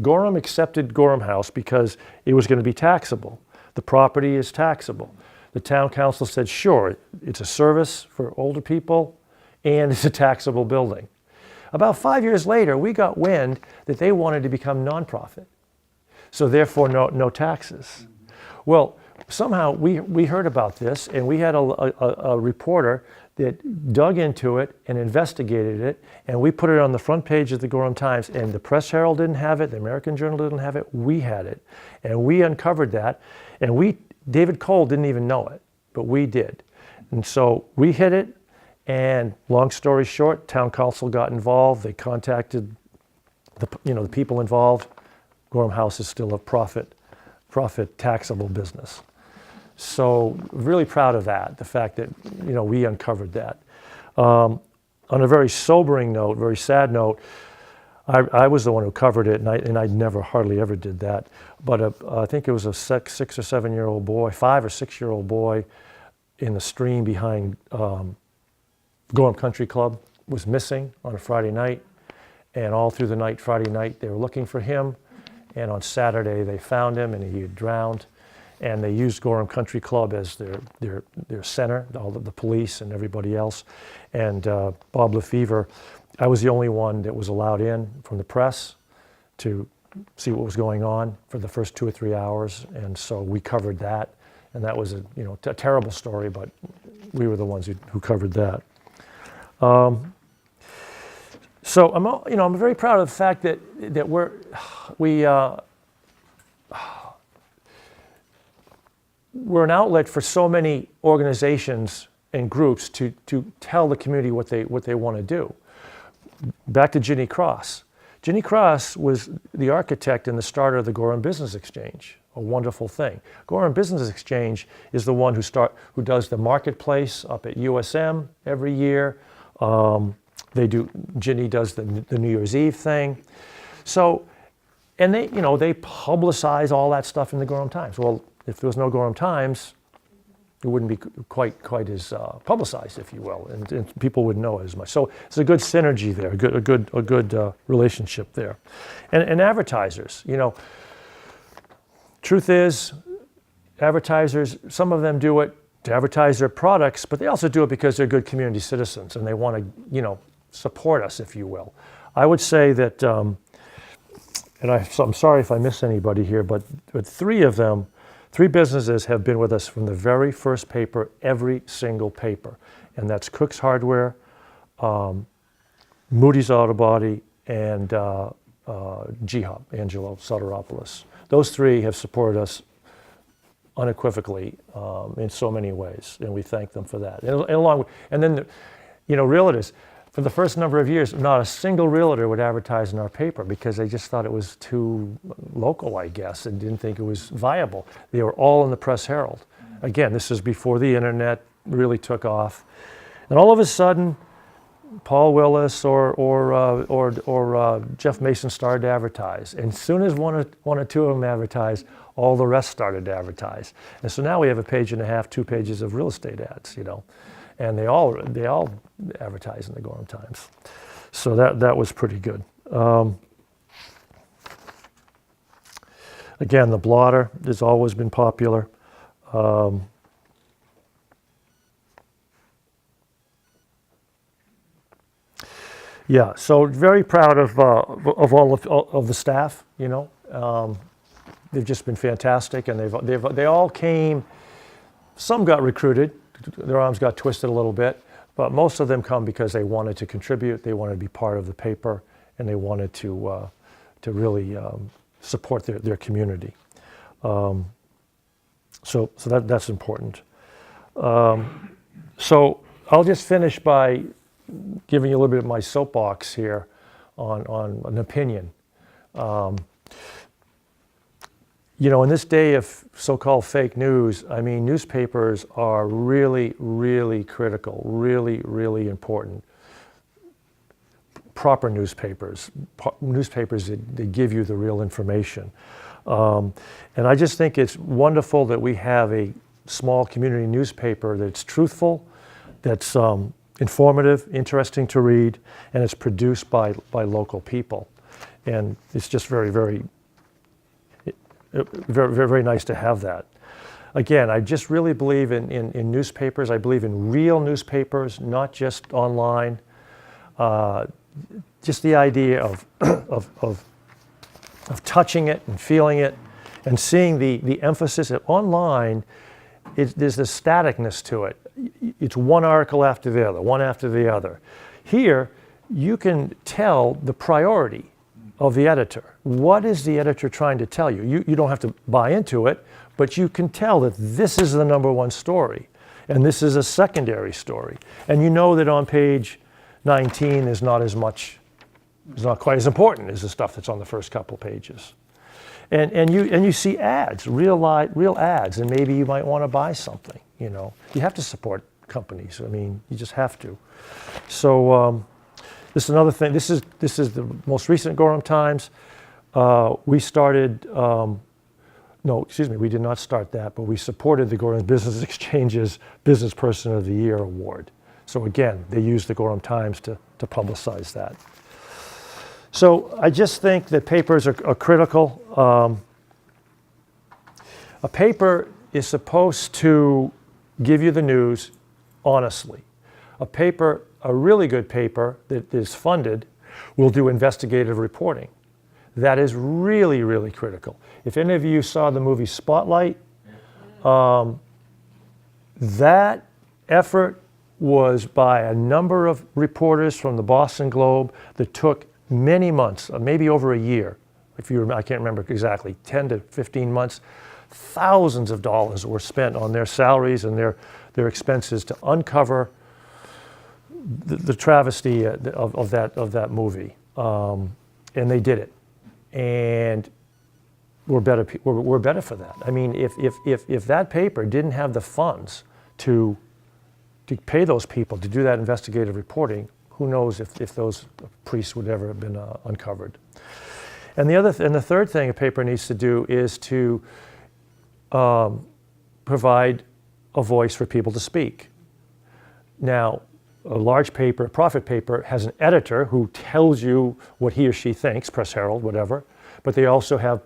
Gorham accepted Gorham House because it was going to be taxable. The property is taxable. The town council said, sure, it's a service for older people and it's a taxable building. About 5 years later, we got wind that they wanted to become nonprofit. So therefore, no taxes. Well, somehow we heard about this, and we had a reporter that dug into it and investigated it, and we put it on the front page of the Gorham Times, and the Press Herald didn't have it, the American Journal didn't have it, we had it. And we uncovered that, and David Cole didn't even know it, but we did. And so we hit it, and long story short, town council got involved, they contacted the people involved. Gorham House is still a profit taxable business. So really proud of that, the fact that we uncovered that. On a very sobering note, very sad note, I was the one who covered it, and I never, hardly ever did that. But I think it was a 6 or 7 year old boy, 5 or 6 year old boy, in the stream behind Gorham Country Club was missing on a Friday night, and all through the night, Friday night, they were looking for him. And on Saturday, they found him, and he had drowned. And they used Gorham Country Club as their center, all the police and everybody else. And Bob Lefevre, I was the only one that was allowed in from the press to see what was going on for the first 2 or 3 hours. And so we covered that. And that was a terrible story, but we were the ones who covered that. So I'm very proud of the fact that we're an outlet for so many organizations and groups to tell the community what they want to do. Back to Ginny Cross. Ginny Cross was the architect and the starter of the Gorham Business Exchange, a wonderful thing. Gorham Business Exchange is the one who does the marketplace up at USM every year. Ginny does the New Year's Eve thing. So, and they publicize all that stuff in the Gorham Times. Well, if there was no Gorham Times, it wouldn't be quite as publicized, if you will, and people wouldn't know it as much. So it's a good synergy there, a good relationship there. And advertisers, truth is, advertisers, some of them do it to advertise their products, but they also do it because they're good community citizens and they want to, support us, if you will. I would say that, and I'm sorry if I miss anybody here, but three businesses have been with us from the very first paper, every single paper. And that's Cook's Hardware, Moody's Auto Body, and G-Hub, Angelo Soteropoulos. Those three have supported us unequivocally in so many ways, and we thank them for that. And then realtors. For the first number of years, not a single realtor would advertise in our paper because they just thought it was too local, I guess, and didn't think it was viable. They were all in the Press Herald. Again, this is before the internet really took off. And all of a sudden, Paul Willis or Jeff Mason started to advertise. And as soon as one or two of them advertised, all the rest started to advertise. And so now we have a page and a half, 2 pages of real estate ads, and they all advertise in the Gorham Times. So that was pretty good. Again, the blotter has always been popular. Yeah, so very proud of all of the staff. They've just been fantastic, and they all came. Some got recruited. Their arms got twisted a little bit, but most of them come because they wanted to contribute, they wanted to be part of the paper, and they wanted to really support their community. So that's important. So I'll just finish by giving you a little bit of my soapbox here on an opinion. You know, in this day of so-called fake news, I mean, newspapers are really, really critical, really, really important. Proper newspapers, newspapers that give you the real information. And I just think it's wonderful that we have a small community newspaper that's truthful, that's informative, interesting to read, and it's produced by local people. And it's just very, very, very, very nice to have that. Again, I just really believe in newspapers. I believe in real newspapers, not just online. Just the idea of touching it and feeling it and seeing the emphasis online. There's this staticness to it. It's one article after the other, one after the other. Here, you can tell the priority of the editor. What is the editor trying to tell you? You don't have to buy into it, but you can tell that this is the number one story, and this is a secondary story. And you know that on page 19 is not as much, is not quite as important as the stuff that's on the first couple pages. And you see ads, real ads, and maybe you might want to buy something. You know, you have to support companies. I mean, you just have to. So this is another thing. This is the most recent Gorham Times. We started. No, excuse me, we did not start that, but we supported the Gorham Business Exchange's Business Person of the Year award. So again, they used the Gorham Times to publicize that. So I just think that papers are critical. A paper is supposed to give you the news honestly. A really good paper that is funded will do investigative reporting. That is really, really critical. If any of you saw the movie Spotlight, that effort was by a number of reporters from the Boston Globe that took many months, maybe over a year. I can't remember exactly, 10 to 15 months. Thousands of dollars were spent on their salaries and their expenses to uncover the travesty of that movie, and they did it. And we're better for that. I mean, if that paper didn't have the funds to pay those people to do that investigative reporting, who knows if those priests would ever have been uncovered. And the third thing a paper needs to do is to provide a voice for people to speak. Now, a large paper, a profit paper, has an editor who tells you what he or she thinks, Press Herald, whatever, but they also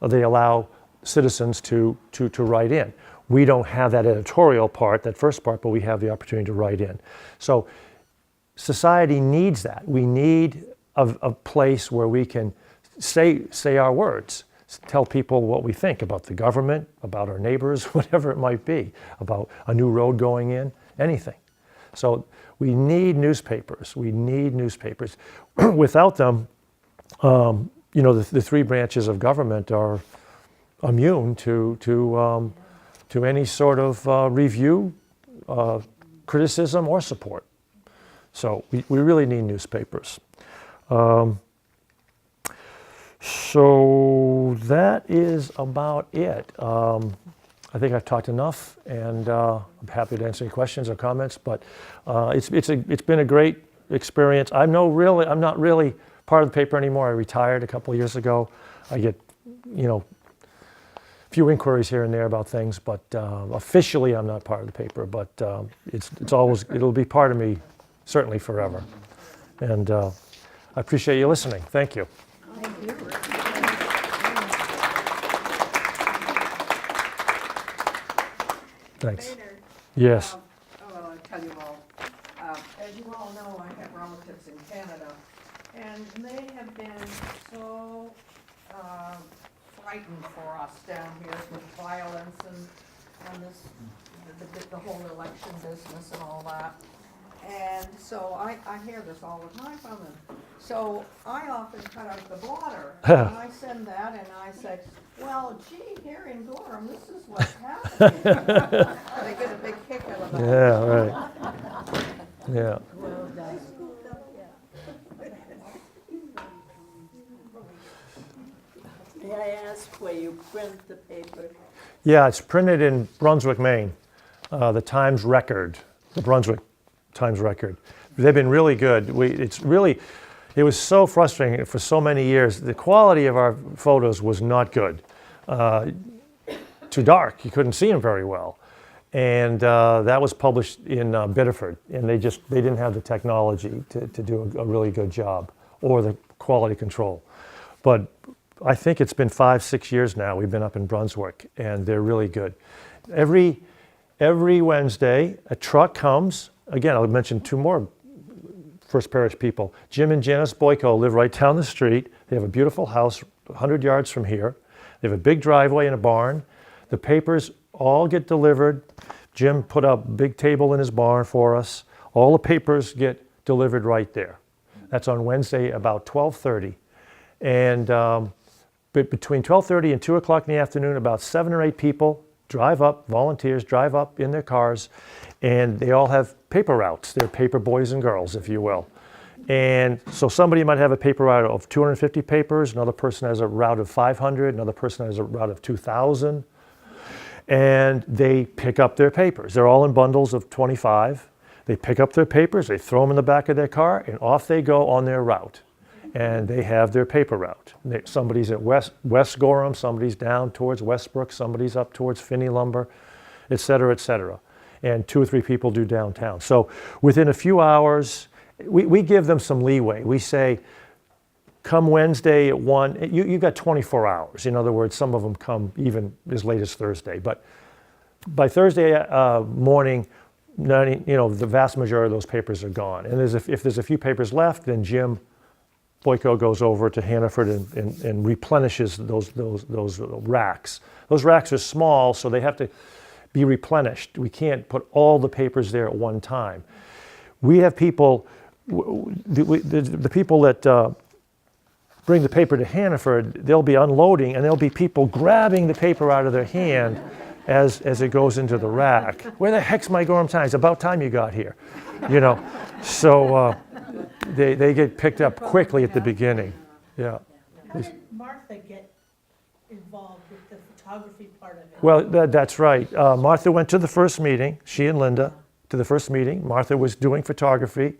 they allow citizens to write in. We don't have that editorial part, that first part, but we have the opportunity to write in. So society needs that. We need a place where we can say our words, tell people what we think about the government, about our neighbors, whatever it might be, about a new road going in, anything. So we need newspapers. We need newspapers. Without them, the three branches of government are immune to any sort of review, criticism, or support. So we really need newspapers. So that is about it. I think I've talked enough, and I'm happy to answer any questions or comments. But it's been a great experience. I'm not really part of the paper anymore. I retired a couple of years ago. I get, a few inquiries here and there about things, but officially I'm not part of the paper. But it'll be part of me certainly forever. And I appreciate you listening. Thank you. Thank you. Thanks. Maynard, Yes. I'll tell you all. As you all know, I have relatives in Canada, and they have been so frightened for us down here with violence and the whole election business and all that. And so I hear this all the time from them. So I often cut out the blotter, and I send that, and I say, well, gee, here in Gorham, this is what's happening. And they get a big kick out of that. Yeah, right. Yeah. Well done. May I ask where you print the paper? Yeah, it's printed in Brunswick, Maine. The Times Record, the Brunswick Times Record. They've been really good. It was so frustrating for so many years. The quality of our photos was not good. Too dark, you couldn't see them very well. And that was published in Biddeford, and they didn't have the technology to do a really good job, or the quality control. But I think it's been 5-6 years now we've been up in Brunswick, and they're really good. Every Wednesday, a truck comes. Again, I'll mention 2 more First Parish people. Jim and Janice Boyko live right down the street. They have a beautiful house 100 yards from here. They have a big driveway and a barn. The papers all get delivered. Jim put up a big table in his barn for us. All the papers get delivered right there. That's on Wednesday about 12:30. And between 12:30 and 2 o'clock in the afternoon, about 7 or 8 people drive up, volunteers drive up in their cars, and they all have paper routes. They're paper boys and girls, if you will. And so somebody might have a paper route of 250 papers, another person has a route of 500, another person has a route of 2,000. And they pick up their papers. They're all in bundles of 25. They pick up their papers, they throw them in the back of their car, and off they go on their route. And they have their paper route. Somebody's at West Gorham, somebody's down towards Westbrook, somebody's up towards Finney Lumber, et cetera, et cetera. And 2 or 3 people do downtown. So within a few hours, we give them some leeway. We say, come Wednesday at 1, you've got 24 hours. In other words, some of them come even as late as Thursday. But by Thursday morning, the vast majority of those papers are gone. And if there's a few papers left, then Jim Boyko goes over to Hannaford and replenishes those racks. Those racks are small, so they have to be replenished. We can't put all the papers there at one time. We have people, the people that bring the paper to Hannaford, they'll be unloading, and there'll be people grabbing the paper out of their hand as it goes into the rack. Where the heck's my Gorham Times? About time you got here, So they get picked up quickly at the beginning. Yeah. How did Martha get involved with the photography part of it? Well, that's right. Martha went to the first meeting, she and Linda, to the first meeting. Martha was doing photography,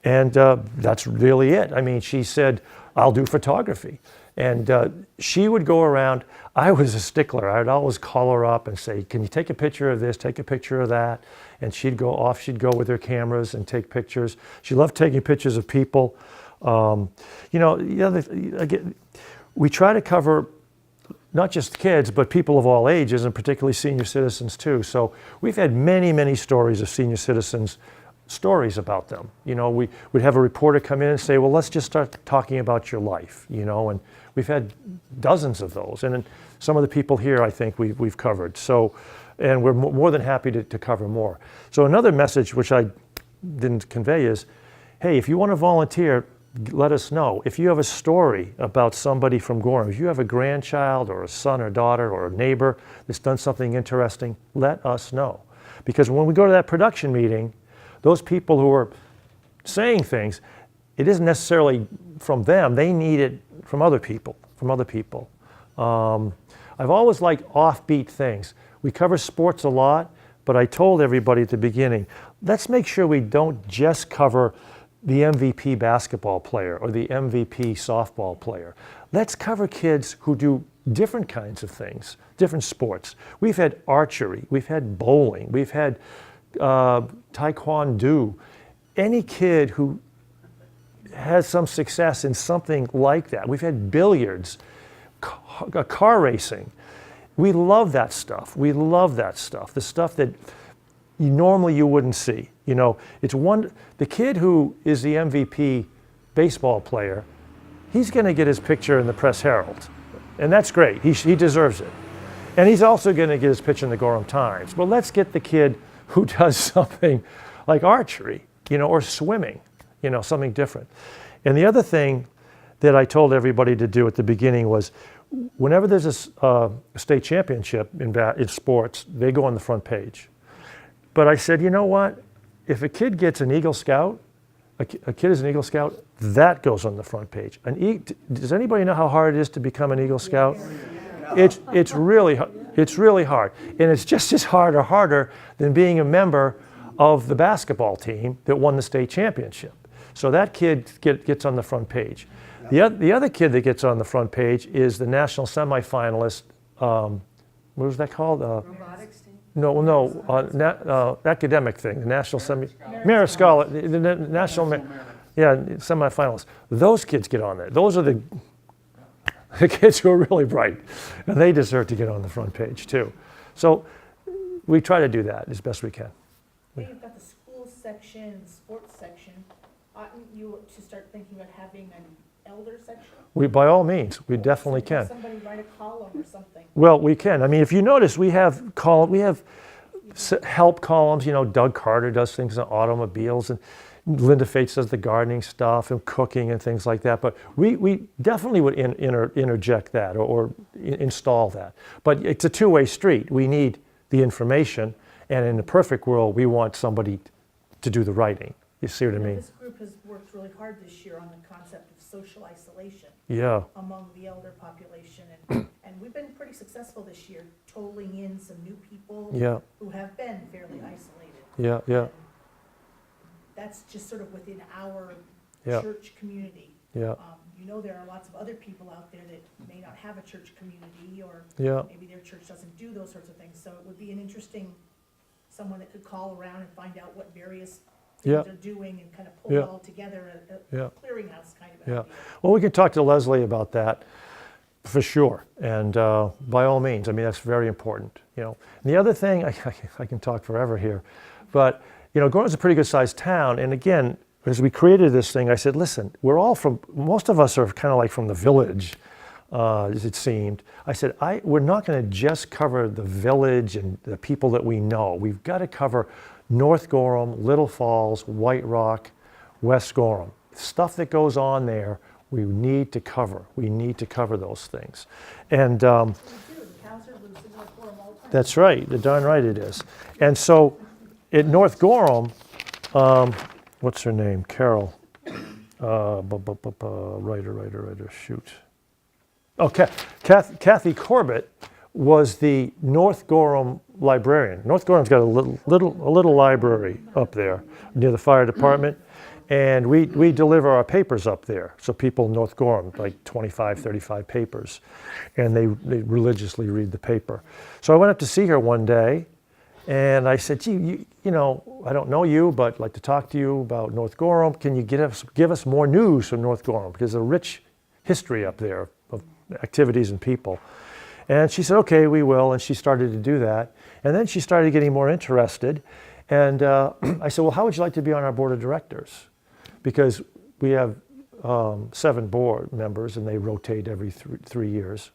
and that's really it. I mean, she said, I'll do photography. And she would go around. I was a stickler. I'd always call her up and say, can you take a picture of this, take a picture of that? And she'd go with her cameras and take pictures. She loved taking pictures of people. Again, we try to cover not just kids, but people of all ages, and particularly senior citizens too. So we've had many, many stories of senior citizens, stories about them. We'd have a reporter come in and say, well, let's just start talking about your life, and we've had dozens of those. And some of the people here, I think we've covered. So, and we're more than happy to cover more. So another message which I didn't convey is, hey, if you want to volunteer, let us know. If you have a story about somebody from Gorham, if you have a grandchild or a son or daughter or a neighbor that's done something interesting, let us know. Because when we go to that production meeting, those people who are saying things, it isn't necessarily from them. They need it from other people, I've always liked offbeat things. We cover sports a lot, but I told everybody at the beginning, let's make sure we don't just cover the MVP basketball player or the MVP softball player. Let's cover kids who do different kinds of things, different sports. We've had archery, we've had bowling, we've had taekwondo. Any kid who has some success in something like that. We've had billiards, car racing. We love that stuff. The stuff that normally you wouldn't see. The kid who is the MVP baseball player, he's going to get his picture in the Press Herald, and that's great. He deserves it. And he's also going to get his picture in the Gorham Times. But let's get the kid who does something like archery, or swimming, something different. And the other thing that I told everybody to do at the beginning was, whenever there's a state championship in sports, they go on the front page. But I said, you know what? If a kid gets an Eagle Scout, a kid is an Eagle Scout, that goes on the front page. Does anybody know how hard it is to become an Eagle Scout? it's really hard, and it's just as hard or harder than being a member of the basketball team that won the state championship. So that kid gets on the front page. The other kid that gets on the front page is the national semifinalist. What was that called? Robotics team? No, academic thing. The national Merit Scholar, the national, semifinalists. Those kids get on there. Those are the kids who are really bright, and they deserve to get on the front page too. So we try to do that as best we can. You've got the school section, sports section. Oughtn't you to start thinking about having an elder section? By all means, we definitely can. Somebody write a column or something. Well, we can. I mean, if you notice, we have help columns. You know, Doug Carter does things on automobiles, and Linda Fates does the gardening stuff and cooking and things like that. But we definitely would interject that or install that. But it's a two-way street. We need the information, and in the perfect world, we want somebody to do the writing. You see what I mean? This group has worked really hard this year on the concept of social isolation Yeah. among the elder population, and we've been pretty successful this year, tolling in some new people Yeah. who have been fairly isolated. Yeah. Yeah. And that's just sort of within our Yeah. church community. Yeah. You know, there are lots of other people out there that may not have a church community, or Yeah. maybe their church doesn't do those sorts of things. So it would be an interesting, someone that could call around and find out what various Yeah. things they're doing and kind of pull Yeah. it all together, a Yeah. clearinghouse kind of Yeah. idea. Well, we can talk to Leslie about that for sure. And by all means, I mean, that's very important. You know, and the other thing, I can talk forever here, but you know, Gorham's a pretty good sized town. And again, as we created this thing, I said, listen, most of us are kind of like from the village, as it seemed. I said, we're not going to just cover the village and the people that we know. We've got to cover North Gorham, Little Falls, White Rock, West Gorham. Stuff that goes on there, we need to cover. We need to cover those things. And We do, the cows are loose in North Gorham all the time. that's right, the darn right it is. And so at North Gorham, what's her name? Carol. Writer, shoot. Oh, Kathy Corbett was the North Gorham librarian. North Gorham's got a little library up there near the fire department, and we deliver our papers up there. So people in North Gorham, like 25, 35 papers, and they religiously read the paper. So I went up to see her one day, and I said, gee, you know, I don't know you, but I'd like to talk to you about North Gorham. Can you give us more news from North Gorham? Because there's a rich history up there of activities and people. And she said, okay, we will. And she started to do that. And then she started getting more interested. And I said, well, how would you like to be on our board of directors? Because we have 7 board members, and they rotate every 3 years.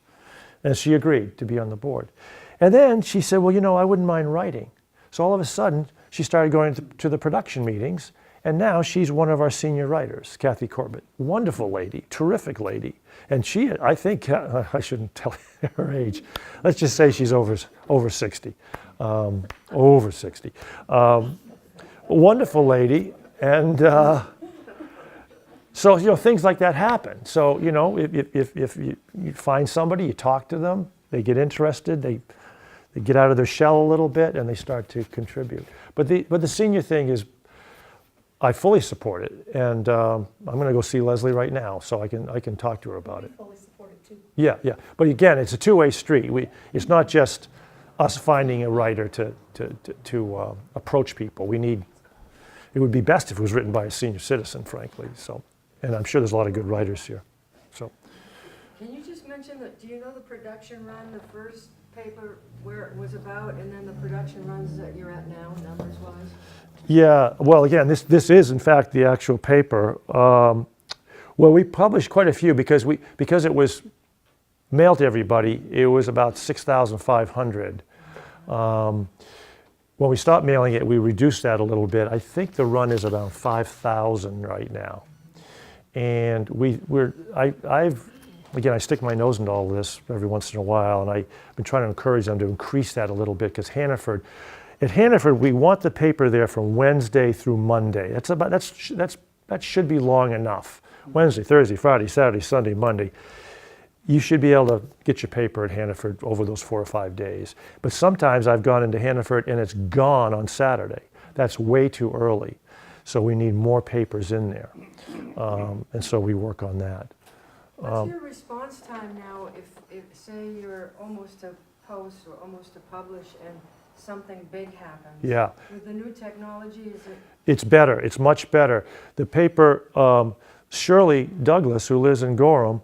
And she agreed to be on the board. And then she said, well, you know, I wouldn't mind writing. So all of a sudden, she started going to the production meetings. And now she's one of our senior writers, Kathy Corbett. Wonderful lady, terrific lady. And she, I think, I shouldn't tell her age. Let's just say she's over 60. Over 60. Wonderful lady. And so, you know, things like that happen. So, you know, if you find somebody, you talk to them, they get interested, they get out of their shell a little bit, and they start to contribute. But the senior thing is, I fully support it, and I'm going to go see Leslie right now, so I can talk to her about it. Fully supported too. Yeah. But again, it's a two-way street. It's not just us finding a writer to approach people. It would be best if it was written by a senior citizen, frankly. So, and I'm sure there's a lot of good writers here. So, Can you just mention that, do you know the production run, the first paper, where it was about, and then the production runs that you're at now, numbers-wise? yeah. Well, again, this is in fact the actual paper. Well, we published quite a few because it was mailed to everybody. It was about 6,500. When we stopped mailing it, we reduced that a little bit. I think the run is around 5,000 right now. And I stick my nose into all of this every once in a while, and I've been trying to encourage them to increase that a little bit, because at Hannaford, we want the paper there from Wednesday through Monday. That should be long enough. Wednesday, Thursday, Friday, Saturday, Sunday, Monday. you should be able to get your paper at Hannaford over those 4 or 5 days. But sometimes I've gone into Hannaford and it's gone on Saturday. That's way too early. So we need more papers in there. And so we work on that. What's your response time now if say you're almost to post or almost to publish and something big happens? Yeah. With the new technology, is it? It's better. It's much better. The paper, Shirley Douglas, who lives in Gorham,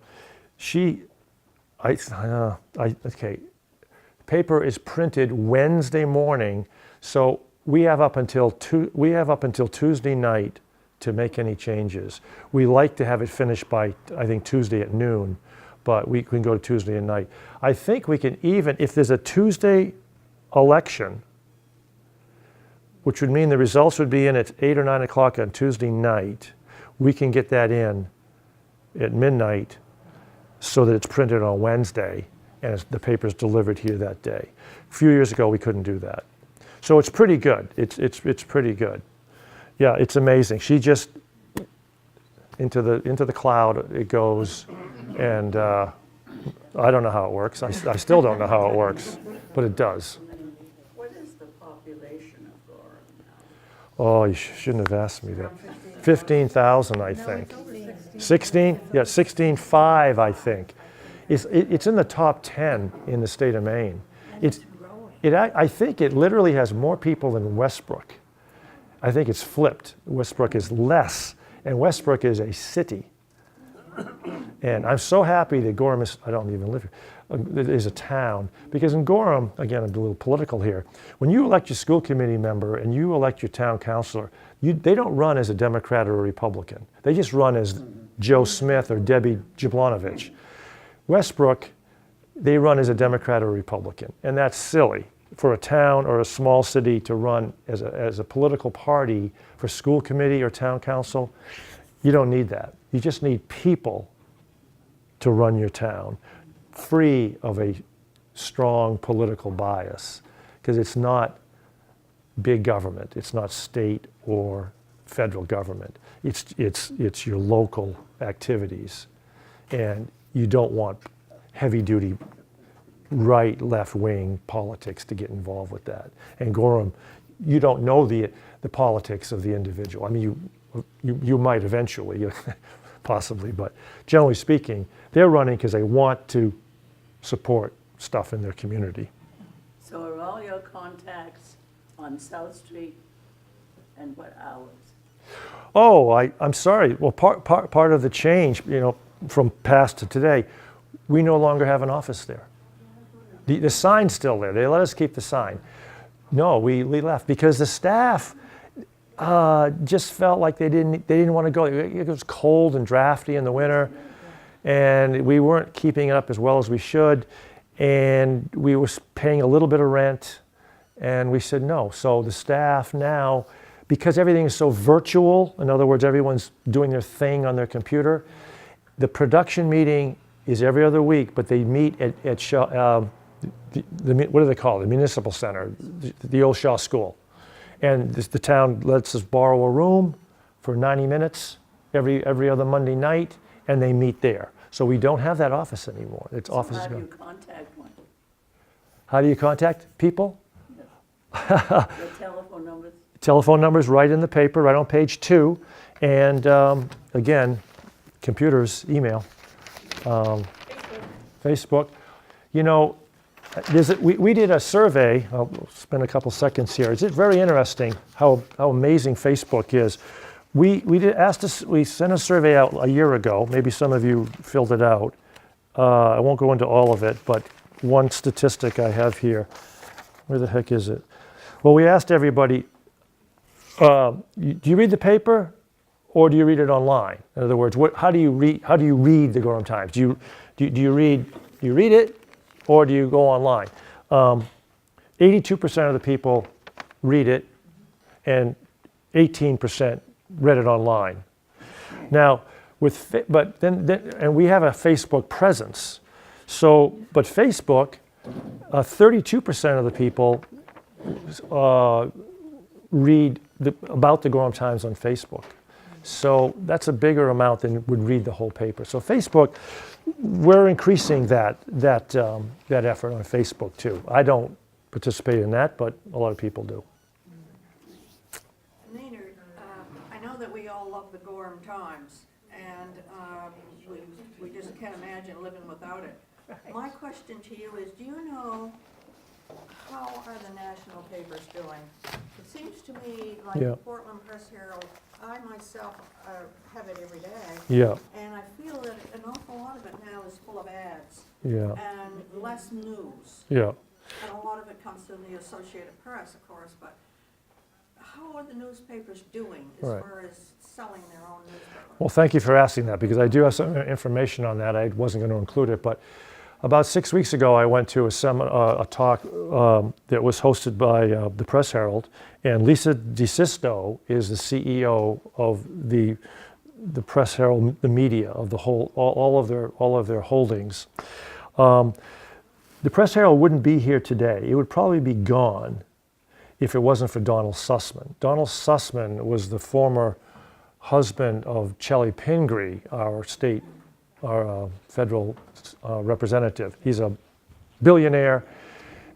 paper is printed Wednesday morning, so we have up until Tuesday night to make any changes. We like to have it finished by, I think, Tuesday at noon, but we can go to Tuesday at night. I think we can even, if there's a Tuesday election, which would mean the results would be in at 8 or 9 o'clock on Tuesday night, we can get that in at midnight so that it's printed on Wednesday and the paper's delivered here that day. A few years ago, we couldn't do that. So it's pretty good. It's pretty good. Yeah, it's amazing. She just, into the cloud it goes, and I don't know how it works. I still don't know how it works, but it does. What is the population of Gorham now? Oh, you shouldn't have asked me that. 15,000, I think. 16? Yeah, 16.5, I think. It's in the top 10 in the state of Maine. I think it literally has more people than Westbrook. I think it's flipped. Westbrook is less, and Westbrook is a city. And I'm so happy that Gorham is, I don't even live here, is a town. Because in Gorham, again, I'm a little political here, when you elect your school committee member and you elect your town councilor, they don't run as a Democrat or a Republican. They just run as Joe Smith or Debbie Jablonovich. Westbrook, they run as a Democrat or Republican, and that's silly for a town or a small city to run as a political party for school committee or town council. You don't need that. You just need people to run your town, free of a strong political bias, because it's not big government. It's not state or federal government. It's your local activities, and you don't want heavy-duty right, left-wing politics to get involved with that. And Gorham, you don't know the politics of the individual. I mean, you might eventually, possibly, but generally speaking, they're running because they want to support stuff in their community. So are all your contacts on South Street, and what hours? Oh, I'm sorry. Well, part of the change, from past to today, we no longer have an office there. The sign's still there. They let us keep the sign. No, we left because the staff just felt like they didn't want to go. It was cold and drafty in the winter, and we weren't keeping it up as well as we should, and we were paying a little bit of rent, and we said no. So the staff now, because everything is so virtual, in other words, everyone's doing their thing on their computer, the production meeting is every other week, but they meet at what do they call it? The municipal center, the old Shaw School. And the town lets us borrow a room for 90 minutes every other Monday night, and they meet there. So we don't have that office anymore. It's office is How do gone. you contact one? How do you contact people? The telephone numbers? Telephone numbers right in the paper, right on page 2. And again, computers, email, Facebook. We did a survey. I'll spend a couple seconds here. It's very interesting how amazing Facebook is. We sent a survey out a year ago. Maybe some of you filled it out. I won't go into all of it, but one statistic I have here. Where the heck is it? Well, we asked everybody, do you read the paper or do you read it online? In other words, how do you read the Gorham Times? Do you read it or do you go online? 82% of the people read it and 18% read it online. Now, and we have a Facebook presence. So, but Facebook, 32% of the people read about the Gorham Times on Facebook. So that's a bigger amount than would read the whole paper. So Facebook, we're increasing that effort on Facebook too. I don't participate in that, but a lot of people do. Maynard, I know that we all love the Gorham Times, and we just can't imagine living without it. My question to you is, do you know how are the national papers doing? It seems to me like Yeah. the Portland Press Herald, I myself have it every day, Yeah, and I feel that an awful lot of it now is full of ads yeah, and less news. yeah. And a lot of it comes from the Associated Press, of course, but how are the newspapers doing as Right. far as selling their own newspaper? Well, thank you for asking that, because I do have some information on that. I wasn't going to include it, but about 6 weeks ago, I went to a talk that was hosted by the Press Herald, and Lisa DeSisto is the CEO of the Press Herald, the media of the whole, all of their holdings. The Press Herald wouldn't be here today. It would probably be gone if it wasn't for Donald Sussman. Donald Sussman was the former husband of Chellie Pingree, our federal representative. He's a billionaire,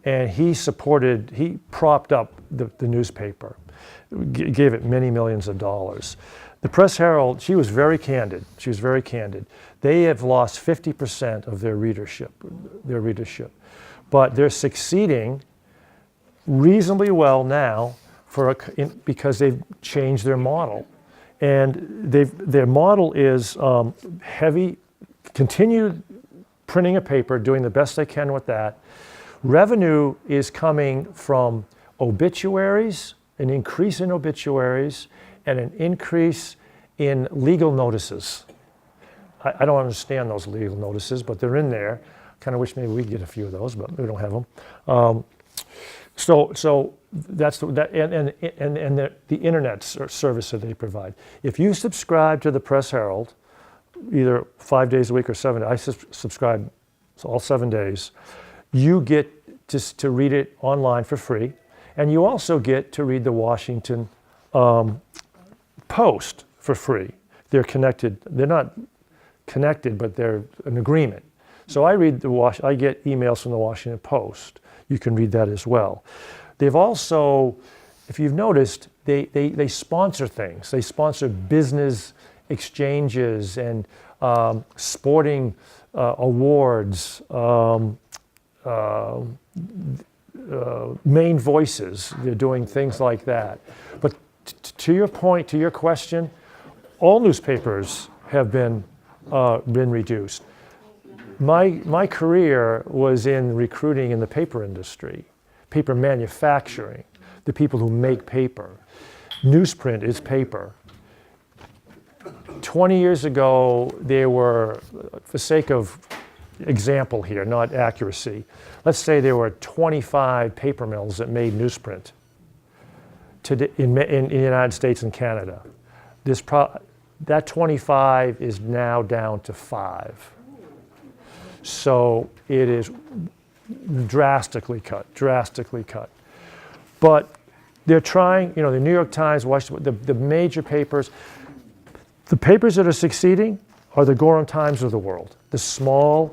and he propped up the newspaper, gave it many millions of dollars. The Press Herald, she was very candid. They have lost 50% of their readership, but they're succeeding reasonably well now because they've changed their model. And their model is continue printing a paper, doing the best they can with that. Revenue is coming from obituaries, an increase in obituaries, and an increase in legal notices. I don't understand those legal notices, but they're in there. Kind of wish maybe we'd get a few of those, but we don't have them. So that's the internet service that they provide. If you subscribe to the Press Herald, either 5 days a week or 7 days, I subscribe all 7 days, you get to read it online for free, and you also get to read the Washington Post for free. They're connected. They're not connected, but they're an agreement. So I get emails from the Washington Post. You can read that as well. They've also, if you've noticed, they sponsor things. They sponsor business exchanges and sporting awards, main voices. They're doing things like that. But to your point, to your question, all newspapers have been reduced. My career was in recruiting in the paper industry, paper manufacturing, the people who make paper. Newsprint is paper. 20 years ago, there were, for sake of example here, not accuracy, let's say there were 25 paper mills that made newsprint in the United States and Canada. That 25 is now down to 5. So it is drastically cut. But they're trying, the New York Times, Washington, the major papers, the papers that are succeeding are the Gorham Times of the world. The smaller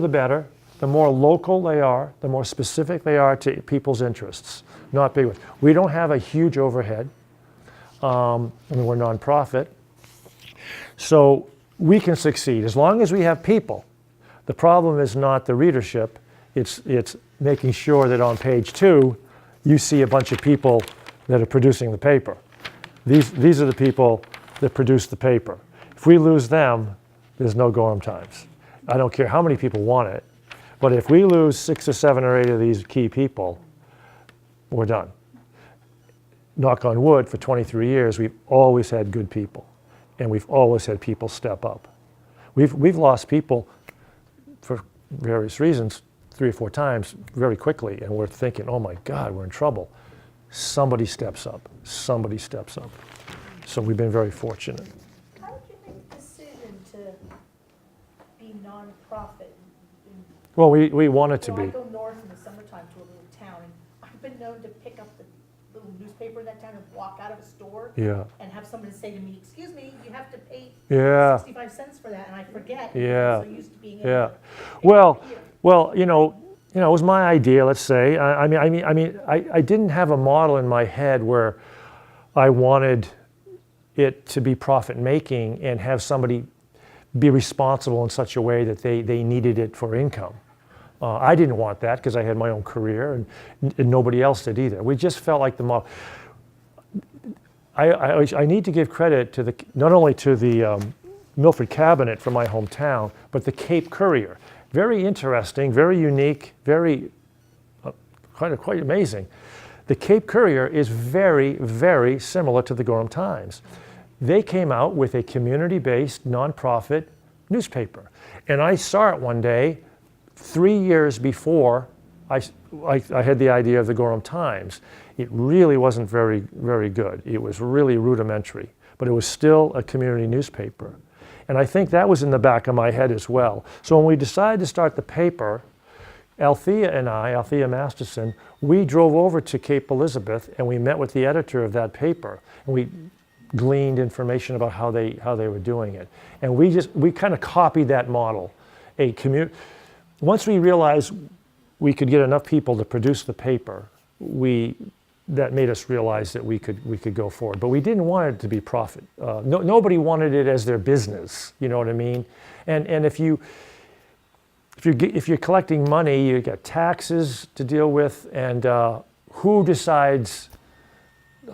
the better. The more local they are, the more specific they are to people's interests, not big ones. We don't have a huge overhead. We're nonprofit. So we can succeed as long as we have people. The problem is not the readership, it's making sure that on page 2 you see a bunch of people that are producing the paper. These are the people that produce the paper. If we lose them, there's no Gorham Times. I don't care how many people want it, but if we lose 6 or 7 or 8 of these key people, we're done. Knock on wood, for 23 years, we've always had good people, and we've always had people step up. We've lost people for various reasons 3 or 4 times very quickly, and we're thinking, oh my God, we're in trouble. Somebody steps up. So we've been very fortunate. How did you make the decision to be nonprofit? Well, we wanted to I be. go north in the summertime to a little town, and I've been known to pick up the little newspaper newspaper that time and walk out of a store Yeah, and have somebody say to me, excuse me, you have to pay yeah, 65 cents for that, and I forget. Yeah. I'm so used to being able yeah. to. Well, Here. well, it was my idea, let's say. I didn't have a model in my head where I wanted it to be profit-making and have somebody be responsible in such a way that they needed it for income. I didn't want that because I had my own career and nobody else did either. We just felt like the model. I need to give credit to not only to the Milford Cabinet from my hometown, but the Cape Courier. Very interesting, very unique, very quite amazing. The Cape Courier is very, very similar to the Gorham Times. They came out with a community-based, nonprofit newspaper. And I saw it one day, 3 years before I had the idea of the Gorham Times. It really wasn't very, very good. It was really rudimentary, but it was still a community newspaper. And I think that was in the back of my head as well. So when we decided to start the paper, Althea Masterson, we drove over to Cape Elizabeth and we met with the editor of that paper. And we gleaned information about how they were doing it. And we kind of copied that model. Once we realized we could get enough people to produce the paper, that made us realize that we could go forward. But we didn't want it to be profit. Nobody wanted it as their business, you know what I mean? And if you're collecting money, you got taxes to deal with, and who decides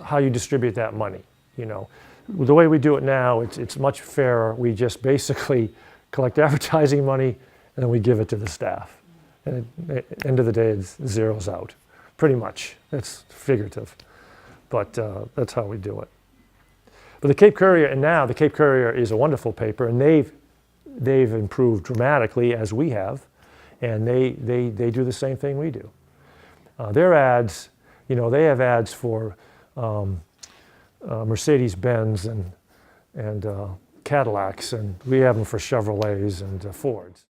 how you distribute that money? The way we do it now, it's much fairer. We just basically collect advertising money and then we give it to the staff. And at the end of the day, it zeroes out, pretty much. It's figurative, but that's how we do it. But the Cape Courier is a wonderful paper, and they've improved dramatically as we have, and they do the same thing we do. Their ads, they have ads for Mercedes-Benz and Cadillacs, and we have them for Chevrolets and Fords.